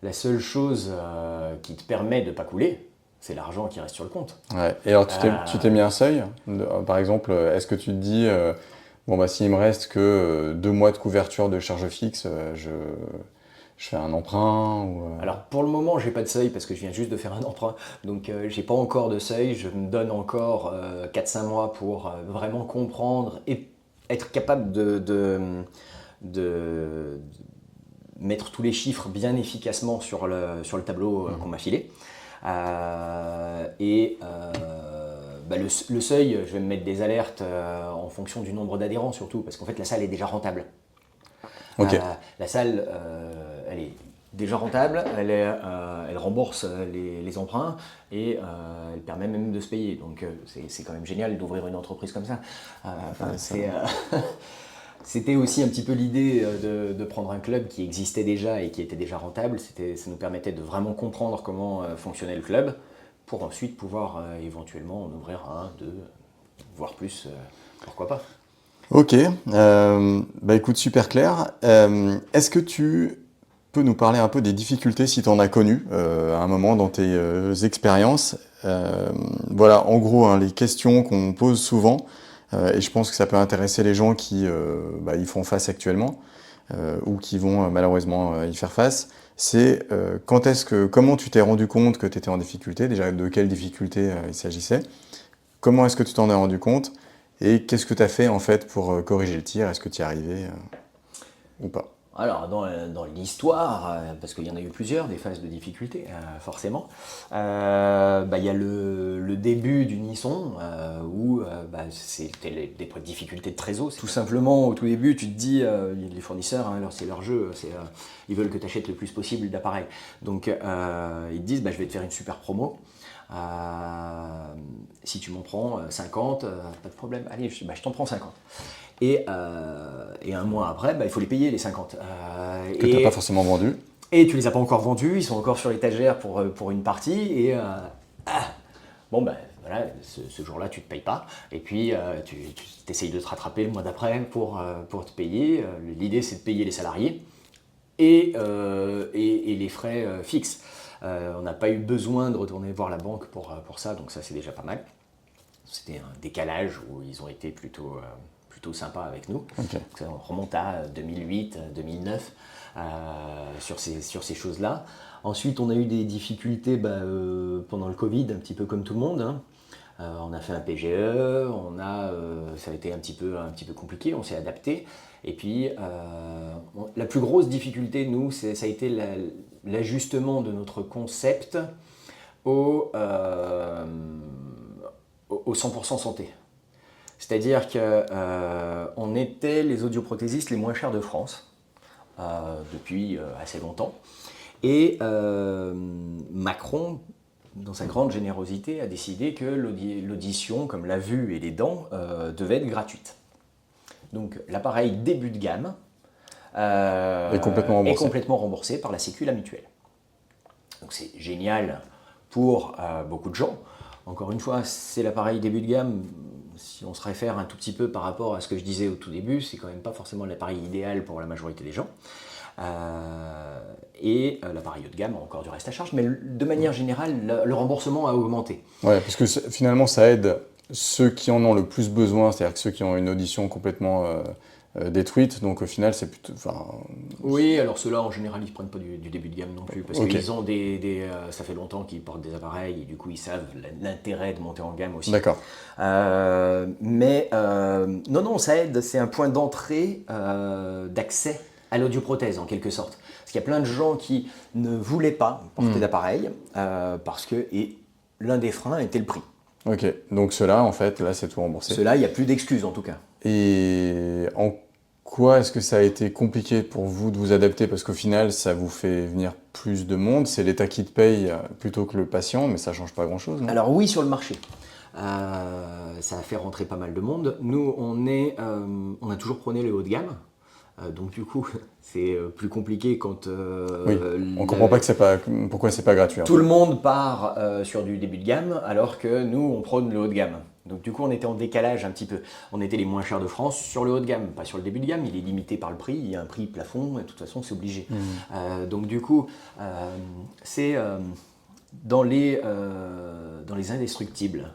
La seule chose qui te permet de ne pas couler, c'est l'argent qui reste sur le compte. Ouais. Et alors, tu t'es mis un seuil? Par exemple, est-ce que tu te dis, s'il me reste que 2 mois de couverture de charge fixe, je fais un emprunt Alors pour le moment, j'ai pas de seuil parce que je viens juste de faire un emprunt, donc j'ai pas encore de seuil. Je me donne encore 4-5 mois pour vraiment comprendre et être capable de mettre tous les chiffres bien efficacement sur le tableau qu'on m'a filé. Le seuil, je vais me mettre des alertes en fonction du nombre d'adhérents surtout, parce qu'en fait la salle est déjà rentable. Ok. La salle, elle est déjà rentable, elle rembourse les emprunts et elle permet même de se payer. Donc c'est quand même génial d'ouvrir une entreprise comme ça. C'était aussi un petit peu l'idée de prendre un club qui existait déjà et qui était déjà rentable. Ça nous permettait de vraiment comprendre comment fonctionnait le club pour ensuite pouvoir éventuellement en ouvrir un, deux, voire plus, pourquoi pas. Ok, écoute, super clair. Est-ce que tu peux nous parler un peu des difficultés, si tu en as connues à un moment dans tes expériences? Voilà, en gros, les questions qu'on pose souvent, et je pense que ça peut intéresser les gens qui y font face actuellement, ou qui vont malheureusement y faire face, c'est comment tu t'es rendu compte que tu étais en difficulté, déjà de quelle difficulté il s'agissait, comment est-ce que tu t'en es rendu compte, et qu'est-ce que tu as fait en fait pour corriger le tir? Est-ce que tu y es arrivé ou pas? Alors dans l'histoire, parce qu'il y en a eu plusieurs, des phases de difficulté, forcément, il y a le début d'Unisson où c'était des difficultés de trésor. Tout simplement, au tout début, tu te dis, les fournisseurs, c'est leur jeu, ils veulent que tu achètes le plus possible d'appareils. Donc ils te disent, je vais te faire une super promo. Si tu m'en prends 50, pas de problème, allez, je t'en prends 50. Et un mois après, il faut les payer les 50. Que tu n'as pas forcément vendu. Et tu les as pas encore vendus, ils sont encore sur l'étagère pour une partie. Et voilà, ce jour-là, tu ne te payes pas. Et puis, tu essayes de te rattraper le mois d'après pour te payer. L'idée, c'est de payer les salariés et les frais fixes. On n'a pas eu besoin de retourner voir la banque pour ça, donc ça, c'est déjà pas mal. C'était un décalage où ils ont été plutôt sympa avec nous. Okay. On remonte à 2008, 2009 sur ces choses-là. Ensuite, on a eu des difficultés pendant le Covid, un petit peu comme tout le monde. On a fait un PGE, ça a été un petit peu compliqué, on s'est adapté. Et puis, la plus grosse difficulté, nous, ça a été l'ajustement de notre concept au 100% santé. C'est-à-dire qu'on était les audioprothésistes les moins chers de France depuis assez longtemps. Et Macron, dans sa grande générosité, a décidé que l'audition, comme la vue et les dents, devait être gratuite. Donc l'appareil début de gamme est complètement remboursé par la Sécu, la mutuelle. Donc c'est génial pour beaucoup de gens. Encore une fois, c'est l'appareil début de gamme. Si on se réfère un tout petit peu par rapport à ce que je disais au tout début, c'est quand même pas forcément l'appareil idéal pour la majorité des gens. L'appareil haut de gamme a encore du reste à charge, mais de manière générale, le remboursement a augmenté. Ouais, parce que finalement, ça aide ceux qui en ont le plus besoin, c'est-à-dire que ceux qui ont une audition complètement détruite, donc au final, c'est plutôt... Oui, alors ceux-là, en général, ils ne prennent pas du début de gamme non plus, parce qu'ils ont ça fait longtemps qu'ils portent des appareils, et du coup, ils savent l'intérêt de monter en gamme aussi. D'accord. Non, ça aide, c'est un point d'entrée, d'accès à l'audioprothèse, en quelque sorte. Parce qu'il y a plein de gens qui ne voulaient pas porter d'appareil, parce que l'un des freins était le prix. Ok, donc ceux-là, en fait, là, c'est tout remboursé. Ceux-là, il n'y a plus d'excuses, en tout cas. Et en quoi est-ce que ça a été compliqué pour vous de vous adapter? Parce qu'au final, ça vous fait venir plus de monde. C'est l'État qui te paye plutôt que le patient, mais ça ne change pas grand-chose, non? Alors oui, sur le marché. Ça a fait rentrer pas mal de monde. Nous, on a toujours prôné le haut de gamme. Donc du coup, c'est plus compliqué quand... oui, on ne comprend pas pourquoi c'est pas gratuit. Tout le monde part sur du début de gamme, alors que nous, on prône le haut de gamme. Donc du coup, on était en décalage un petit peu. On était les moins chers de France sur le haut de gamme, pas sur le début de gamme. Il est limité par le prix, il y a un prix plafond, et de toute façon, c'est obligé. Donc du coup, c'est dans les Indestructibles,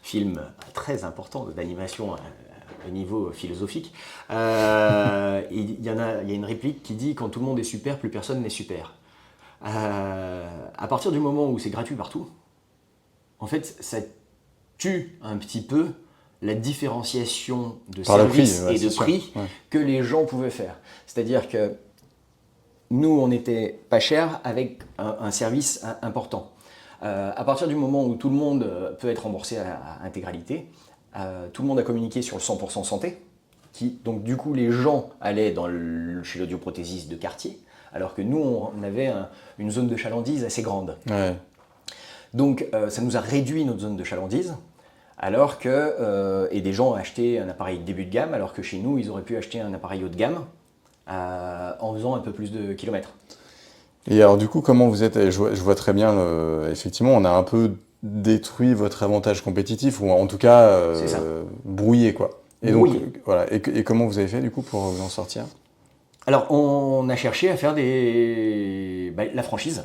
film très important d'animation au niveau philosophique, il y a une réplique qui dit « Quand tout le monde est super, plus personne n'est super ». À partir du moment où c'est gratuit partout, en fait, ça tue un petit peu la différenciation de service et de prix que les gens pouvaient faire. C'est-à-dire que nous, on n'était pas cher avec un service important. À partir du moment où tout le monde peut être remboursé à intégralité, tout le monde a communiqué sur le 100% santé, donc du coup les gens allaient chez l'audioprothésiste de quartier, alors que nous on avait une zone de chalandise assez grande. Ouais. Donc ça nous a réduit notre zone de chalandise, alors que et des gens achetaient un appareil début de gamme, alors que chez nous ils auraient pu acheter un appareil haut de gamme en faisant un peu plus de kilomètres. Et alors du coup, comment vous êtes? Je vois très bien, effectivement, on a un peu détruit votre avantage compétitif, ou en tout cas brouillé, quoi. Et brouillé. Donc, voilà. Et comment vous avez fait du coup pour vous en sortir? Alors on a cherché à faire la franchise.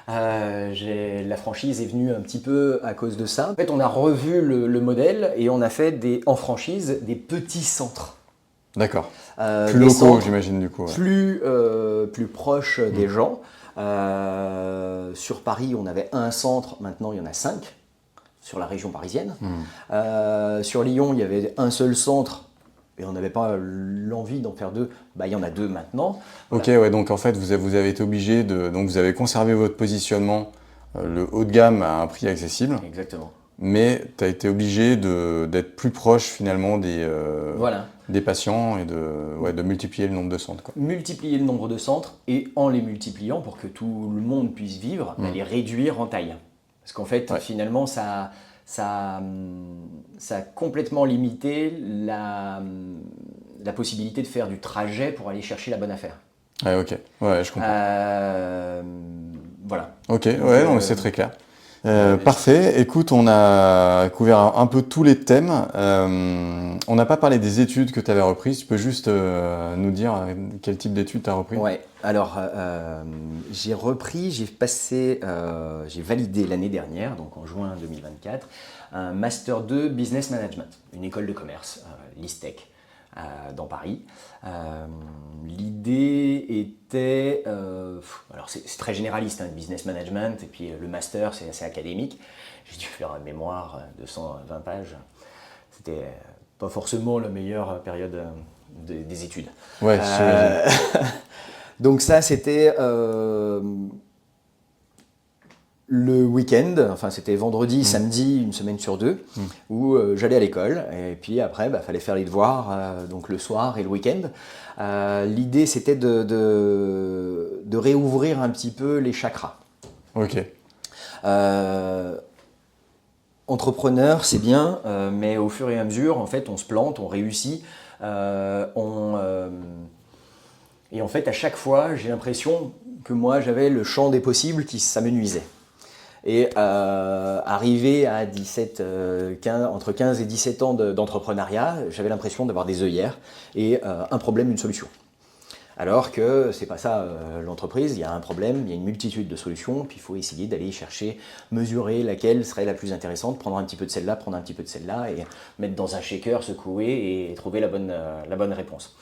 La franchise est venue un petit peu à cause de ça. En fait, on a revu le modèle et on a fait en franchise des petits centres. D'accord. Plus locaux, j'imagine, du coup. Ouais. Plus proches des gens. Sur Paris, on avait un centre, maintenant il y en a 5 sur la région parisienne. Sur Lyon, il y avait un seul centre et on n'avait pas l'envie d'en faire 2. Il y en a 2 maintenant. Voilà. Ok, ouais, donc en fait, vous avez été obligé donc vous avez conservé votre positionnement, le haut de gamme à un prix accessible. Exactement. Mais tu as été obligé d'être plus proche finalement des patients et de multiplier le nombre de centres, quoi. Multiplier le nombre de centres et en les multipliant pour que tout le monde puisse vivre, les réduire en taille. Parce qu'en fait, finalement, ça a complètement limité la possibilité de faire du trajet pour aller chercher la bonne affaire. Ouais, ok. Ouais, je comprends. Voilà. Ok, ouais, non, mais c'est très clair. Parfait. Écoute, on a couvert un peu tous les thèmes. On n'a pas parlé des études que tu avais reprises. Tu peux juste nous dire quel type d'études tu as repris? Ouais. Alors, j'ai validé l'année dernière, donc en juin 2024, un Master 2 Business Management, une école de commerce, l'ISTEC, dans Paris. L'idée était, alors c'est très généraliste, business management, et puis le master c'est assez académique. J'ai dû faire un mémoire de 120 pages. C'était pas forcément la meilleure période des études. Ouais, Donc ça, c'était le week-end, enfin c'était vendredi, samedi, une semaine sur deux, où j'allais à l'école. Et puis après, fallait faire les devoirs, donc le soir et le week-end. L'idée, c'était de réouvrir un petit peu les chakras. Ok. Entrepreneur, c'est bien, mais au fur et à mesure, en fait, on se plante, on réussit. Et en fait, à chaque fois, j'ai l'impression que moi, j'avais le champ des possibles qui s'amenuisait. Et arrivé à entre 15 et 17 ans d'entrepreneuriat, j'avais l'impression d'avoir des œillères et un problème, une solution. Alors que c'est pas ça l'entreprise, il y a un problème, il y a une multitude de solutions, puis il faut essayer d'aller chercher, mesurer laquelle serait la plus intéressante, prendre un petit peu de celle-là, prendre un petit peu de celle-là, et mettre dans un shaker, secouer et trouver la bonne réponse.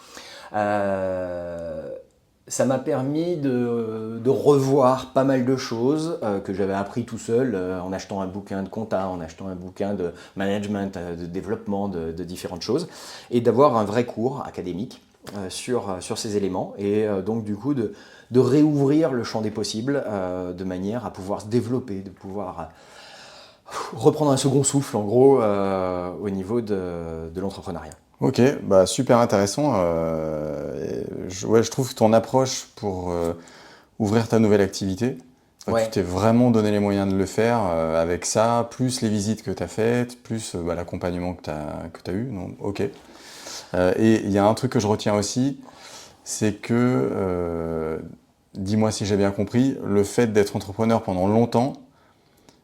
Ça m'a permis de revoir pas mal de choses que j'avais appris tout seul en achetant un bouquin de compta, en achetant un bouquin de management, de développement, de différentes choses, et d'avoir un vrai cours académique sur ces éléments, et donc du coup de réouvrir le champ des possibles de manière à pouvoir se développer, de pouvoir reprendre un second souffle en gros au niveau de l'entrepreneuriat. Ok, super intéressant. Je trouve que ton approche pour ouvrir ta nouvelle activité, Ouais. tu t'es vraiment donné les moyens de le faire avec ça, plus les visites que tu as faites, plus l'accompagnement que tu as eu. Donc, ok. Et il y a un truc que je retiens aussi, c'est que, dis-moi si j'ai bien compris, le fait d'être entrepreneur pendant longtemps,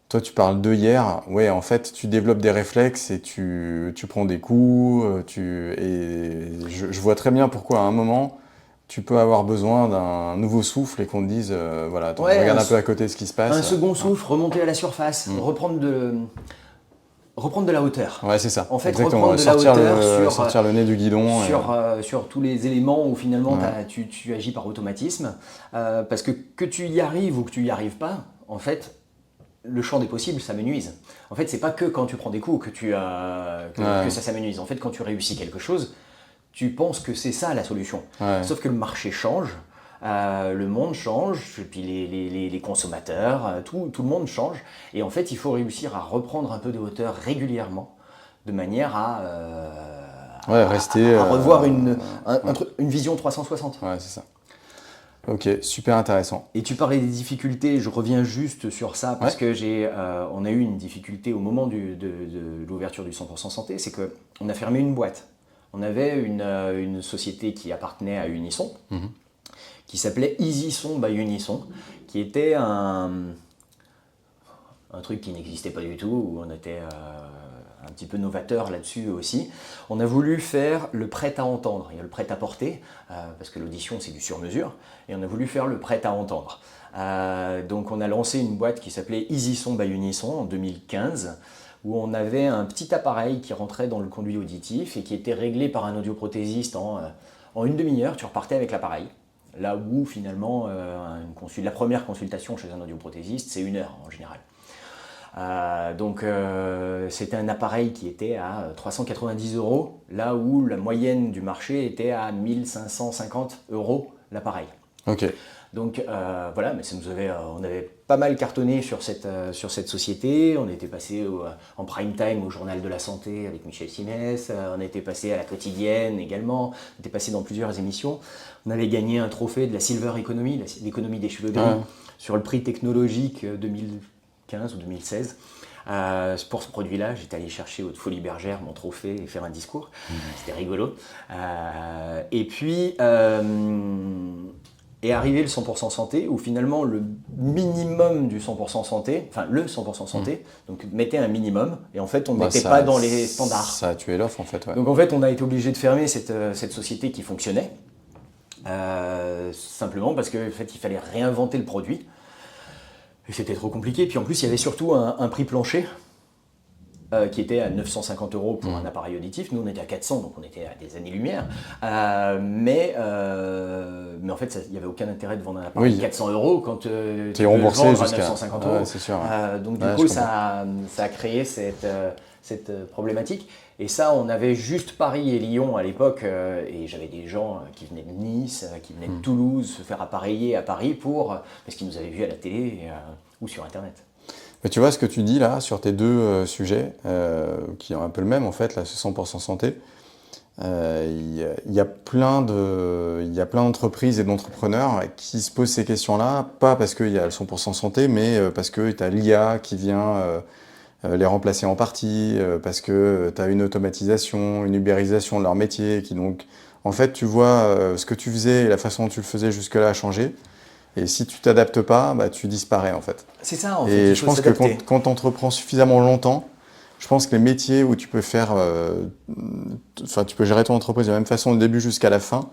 toi tu parles d'œillères, ouais, en fait tu développes des réflexes et tu prends des coups, et je vois très bien pourquoi à un moment tu peux avoir besoin d'un nouveau souffle et qu'on te dise, attends, regarde un peu à côté ce qui se passe. Un second souffle, remonter à la surface, reprendre de la hauteur. Ouais, c'est ça. En fait, exactement. reprendre de la hauteur sortir le nez du guidon. sur tous les éléments où finalement tu agis par automatisme. Parce que tu y arrives ou que tu y arrives pas, en fait, le champ des possibles s'amenuise. En fait, c'est pas que quand tu prends des coups que ça s'amenuise. En fait, quand tu réussis quelque chose, tu penses que c'est ça la solution. Ouais. Sauf que le marché change. Le monde change, et puis les consommateurs, tout le monde change. Et en fait, il faut réussir à reprendre un peu de hauteur régulièrement, de manière à revoir une vision 360. Ouais, c'est ça. Ok, super intéressant. Et tu parlais des difficultés, je reviens juste sur ça, parce que on a eu une difficulté au moment de l'ouverture du 100% santé, c'est qu'on a fermé une boîte. On avait une société qui appartenait à Unisson, qui s'appelait EasySon by Unisson, qui était un truc qui n'existait pas du tout, où on était un petit peu novateur là-dessus aussi. On a voulu faire le prêt-à-entendre. Il y a le prêt-à-porter, parce que l'audition c'est du sur-mesure, et on a voulu faire le prêt-à-entendre. Donc on a lancé une boîte qui s'appelait EasySon by Unisson en 2015, où on avait un petit appareil qui rentrait dans le conduit auditif et qui était réglé par un audioprothésiste en une demi-heure, tu repartais avec l'appareil. Là où finalement, la première consultation chez un audioprothésiste, c'est 1 heure en général. Donc c'était un appareil qui était à 390 €, là où la moyenne du marché était à 1550 € l'appareil. Ok. Donc mais on avait pas mal cartonné sur cette société. On était passé en prime time au Journal de la Santé avec Michel Simès. On était passé à La Quotidienne également. On était passé dans plusieurs émissions. On avait gagné un trophée de la Silver Economy, l'économie des cheveux gris, sur le prix technologique 2015 ou 2016. Pour ce produit-là, j'étais allé chercher au Folies Bergère mon trophée et faire un discours. C'était rigolo. Et puis est arrivé le 100% santé, où finalement le minimum du 100% santé, enfin le 100% santé, donc mettait un minimum, et en fait on n'était pas dans les standards. Ça a tué l'offre en fait. Ouais. Donc en fait on a été obligé de fermer cette société qui fonctionnait, simplement parce qu'en fait il fallait réinventer le produit, et c'était trop compliqué. Puis en plus il y avait surtout un prix plancher qui était à 950 € pour un appareil auditif. Nous, on était à 400, donc on était à des années-lumière. Mais en fait, il n'y avait aucun intérêt de vendre un appareil 400 € quand tu es remboursé vendre à jusqu'à 950 €. Ouais, c'est sûr. Donc du coup, ça a créé cette problématique. Et ça, on avait juste Paris et Lyon à l'époque, et j'avais des gens qui venaient de Nice, qui venaient de Toulouse, se faire appareiller à Paris parce qu'ils nous avaient vus à la télé ou sur Internet. Mais tu vois ce que tu dis là sur tes deux sujets, qui ont un peu le même en fait, là, ce 100% santé. Il y a plein d'entreprises et d'entrepreneurs qui se posent ces questions-là, pas parce qu'il y a le 100% santé, mais parce que tu as l'IA qui vient les remplacer en partie, parce que tu as une automatisation, une ubérisation de leur métier, qui donc, en fait, tu vois ce que tu faisais et la façon dont tu le faisais jusque-là a changé. Et si tu t'adaptes pas, bah, tu disparais en fait. C'est ça en fait. Et je pense que quand tu entreprends suffisamment longtemps, je pense que les métiers où tu peux faire, tu peux gérer ton entreprise de la même façon du début jusqu'à la fin,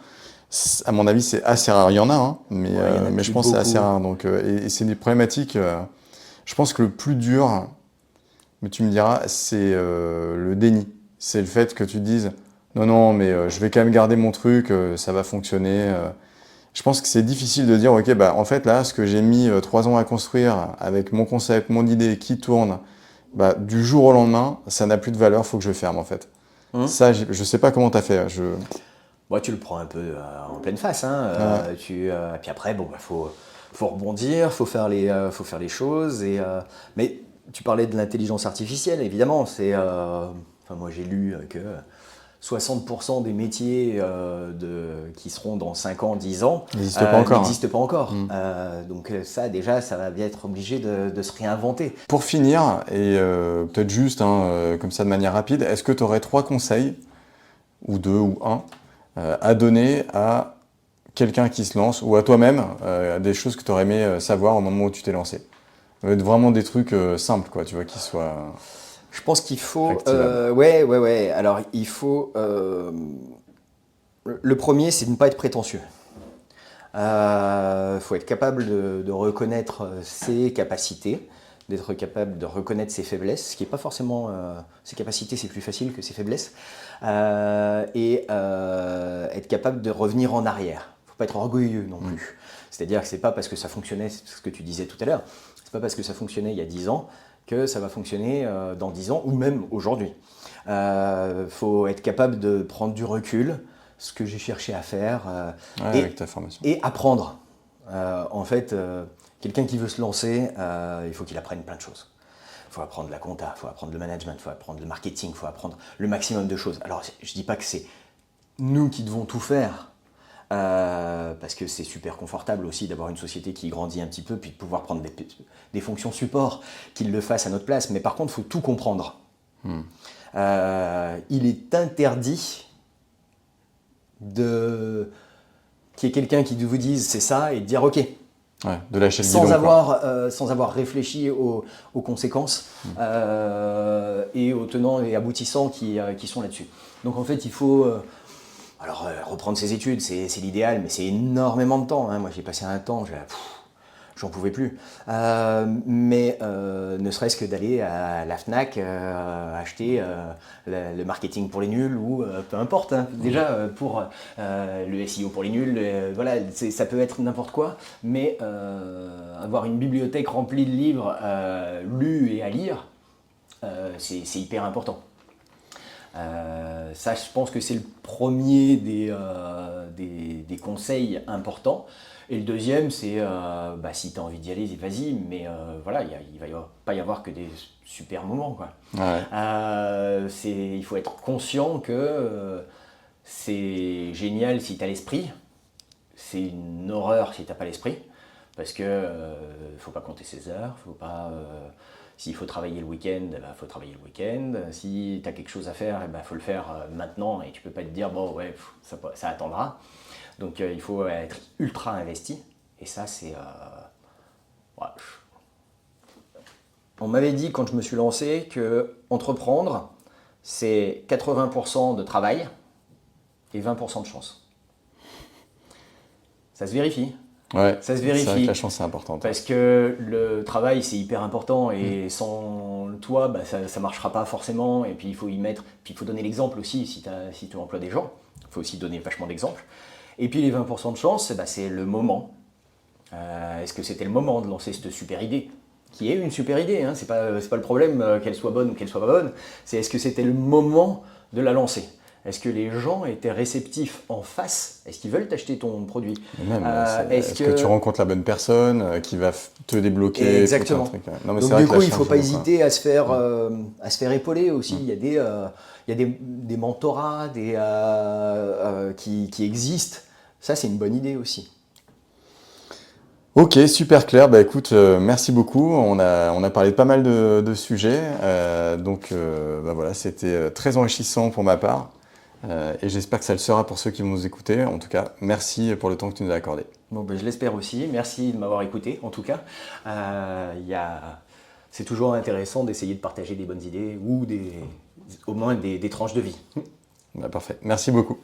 à mon avis, c'est assez rare. Il y en a, hein, mais je pense que c'est assez rare. Donc, et c'est des problématiques. Je pense que le plus dur, mais tu me diras, c'est le déni. C'est le fait que tu dises non, mais je vais quand même garder mon truc, ça va fonctionner. Je pense que c'est difficile de dire, ok, bah en fait là, ce que j'ai mis 3 ans à construire avec mon concept, mon idée qui tourne, bah du jour au lendemain, ça n'a plus de valeur, faut que je ferme en fait. Ça, je sais pas comment t'as fait. Moi, tu le prends un peu en pleine face, hein. Puis après, bon, faut rebondir, faut faire les choses. Mais tu parlais de l'intelligence artificielle, évidemment. Moi, j'ai lu que 60% des métiers qui seront dans 5 ans, 10 ans n'existent pas encore. N'existent pas encore. Donc ça, déjà, ça va être obligé de se réinventer. Pour finir, et peut-être juste comme ça de manière rapide, est-ce que tu aurais 3 conseils, ou 2 ou 1, à donner à quelqu'un qui se lance, ou à toi-même, des choses que tu aurais aimé savoir au moment où tu t'es lancé? Vraiment des trucs simples, quoi, tu vois, qui soient... Je pense qu'il faut... ouais. Alors, il faut... le premier, c'est de ne pas être prétentieux. Il faut être capable de reconnaître ses capacités, d'être capable de reconnaître ses faiblesses, ce qui n'est pas forcément... ses capacités, c'est plus facile que ses faiblesses. Et être capable de revenir en arrière. Il ne faut pas être orgueilleux non plus. C'est-à-dire que ce n'est pas parce que ça fonctionnait, c'est ce que tu disais tout à l'heure, c'est pas parce que ça fonctionnait il y a 10 ans que ça va fonctionner dans 10 ans ou même aujourd'hui. Faut être capable de prendre du recul, ce que j'ai cherché à faire, avec ta formation. Et apprendre. En fait, quelqu'un qui veut se lancer, il faut qu'il apprenne plein de choses. Il faut apprendre la compta, il faut apprendre le management, il faut apprendre le marketing, il faut apprendre le maximum de choses. Alors, je ne dis pas que c'est nous qui devons tout faire, parce que c'est super confortable aussi d'avoir une société qui grandit un petit peu, puis de pouvoir prendre des fonctions support, qu'ils le fassent à notre place. Mais par contre, il faut tout comprendre. Il est interdit qu'il y ait quelqu'un qui vous dise c'est ça et de dire ok. De lâcher le guidon, sans avoir réfléchi aux conséquences et aux tenants et aboutissants qui sont là-dessus. Donc en fait, il faut... Alors, reprendre ses études, c'est l'idéal, mais c'est énormément de temps. Moi, j'ai passé un temps, j'en pouvais plus. Mais ne serait-ce que d'aller à la Fnac acheter le marketing pour les nuls ou peu importe. Déjà, pour le SEO pour les nuls, voilà, ça peut être n'importe quoi. Mais avoir une bibliothèque remplie de livres lus et à lire, c'est hyper important. Ça, je pense que c'est le premier des conseils importants. Et le deuxième, c'est si tu as envie d'y aller, vas-y, mais voilà, il va pas y avoir que des super moments, quoi. Il faut être conscient que c'est génial si tu as l'esprit, c'est une horreur si tu n'as pas l'esprit, parce que faut pas compter ses heures, faut pas... S'il faut travailler le week-end, il faut travailler le week-end. Si tu as quelque chose à faire, il faut le faire maintenant et tu peux pas te dire bon ouais, ça attendra. Donc il faut être ultra investi. Et ça c'est... On m'avait dit quand je me suis lancé que entreprendre, c'est 80% de travail et 20% de chance. Ça se vérifie. Ouais, Ça se c'est vrai vérifie. que la chance, c'est important. Parce que le travail, c'est hyper important et sans toi, bah, ça ne marchera pas forcément. Et puis, il faut y mettre. Puis, il faut donner l'exemple aussi si tu emploies des gens. Il faut aussi donner vachement d'exemples. Et puis, les 20% de chance, bah, c'est le moment. Est-ce que c'était le moment de lancer cette super idée qui est une super idée, hein, c'est pas le problème qu'elle soit bonne ou qu'elle soit pas bonne. C'est est-ce que c'était le moment de la lancer. Est-ce que les gens étaient réceptifs en face? Est-ce qu'ils veulent t'acheter ton produit? Et même, est-ce que tu rencontres la bonne personne qui va te débloquer? Exactement. Tout un truc, ouais. Non, mais Donc c'est vrai du que coup, la il ne faut chance pas joue, hésiter à se faire épauler aussi. Il y a des mentorats qui existent. Ça, c'est une bonne idée aussi. Ok, super clair. Bah écoute, merci beaucoup. On a parlé de pas mal de sujets. Bah voilà, c'était très enrichissant pour ma part. Et j'espère que ça le sera pour ceux qui vont nous écouter. En tout cas, merci pour le temps que tu nous as accordé. Bon, ben, je l'espère aussi. Merci de m'avoir écouté, en tout cas. C'est toujours intéressant d'essayer de partager des bonnes idées ou au moins des tranches de vie. Bah, parfait. Merci beaucoup.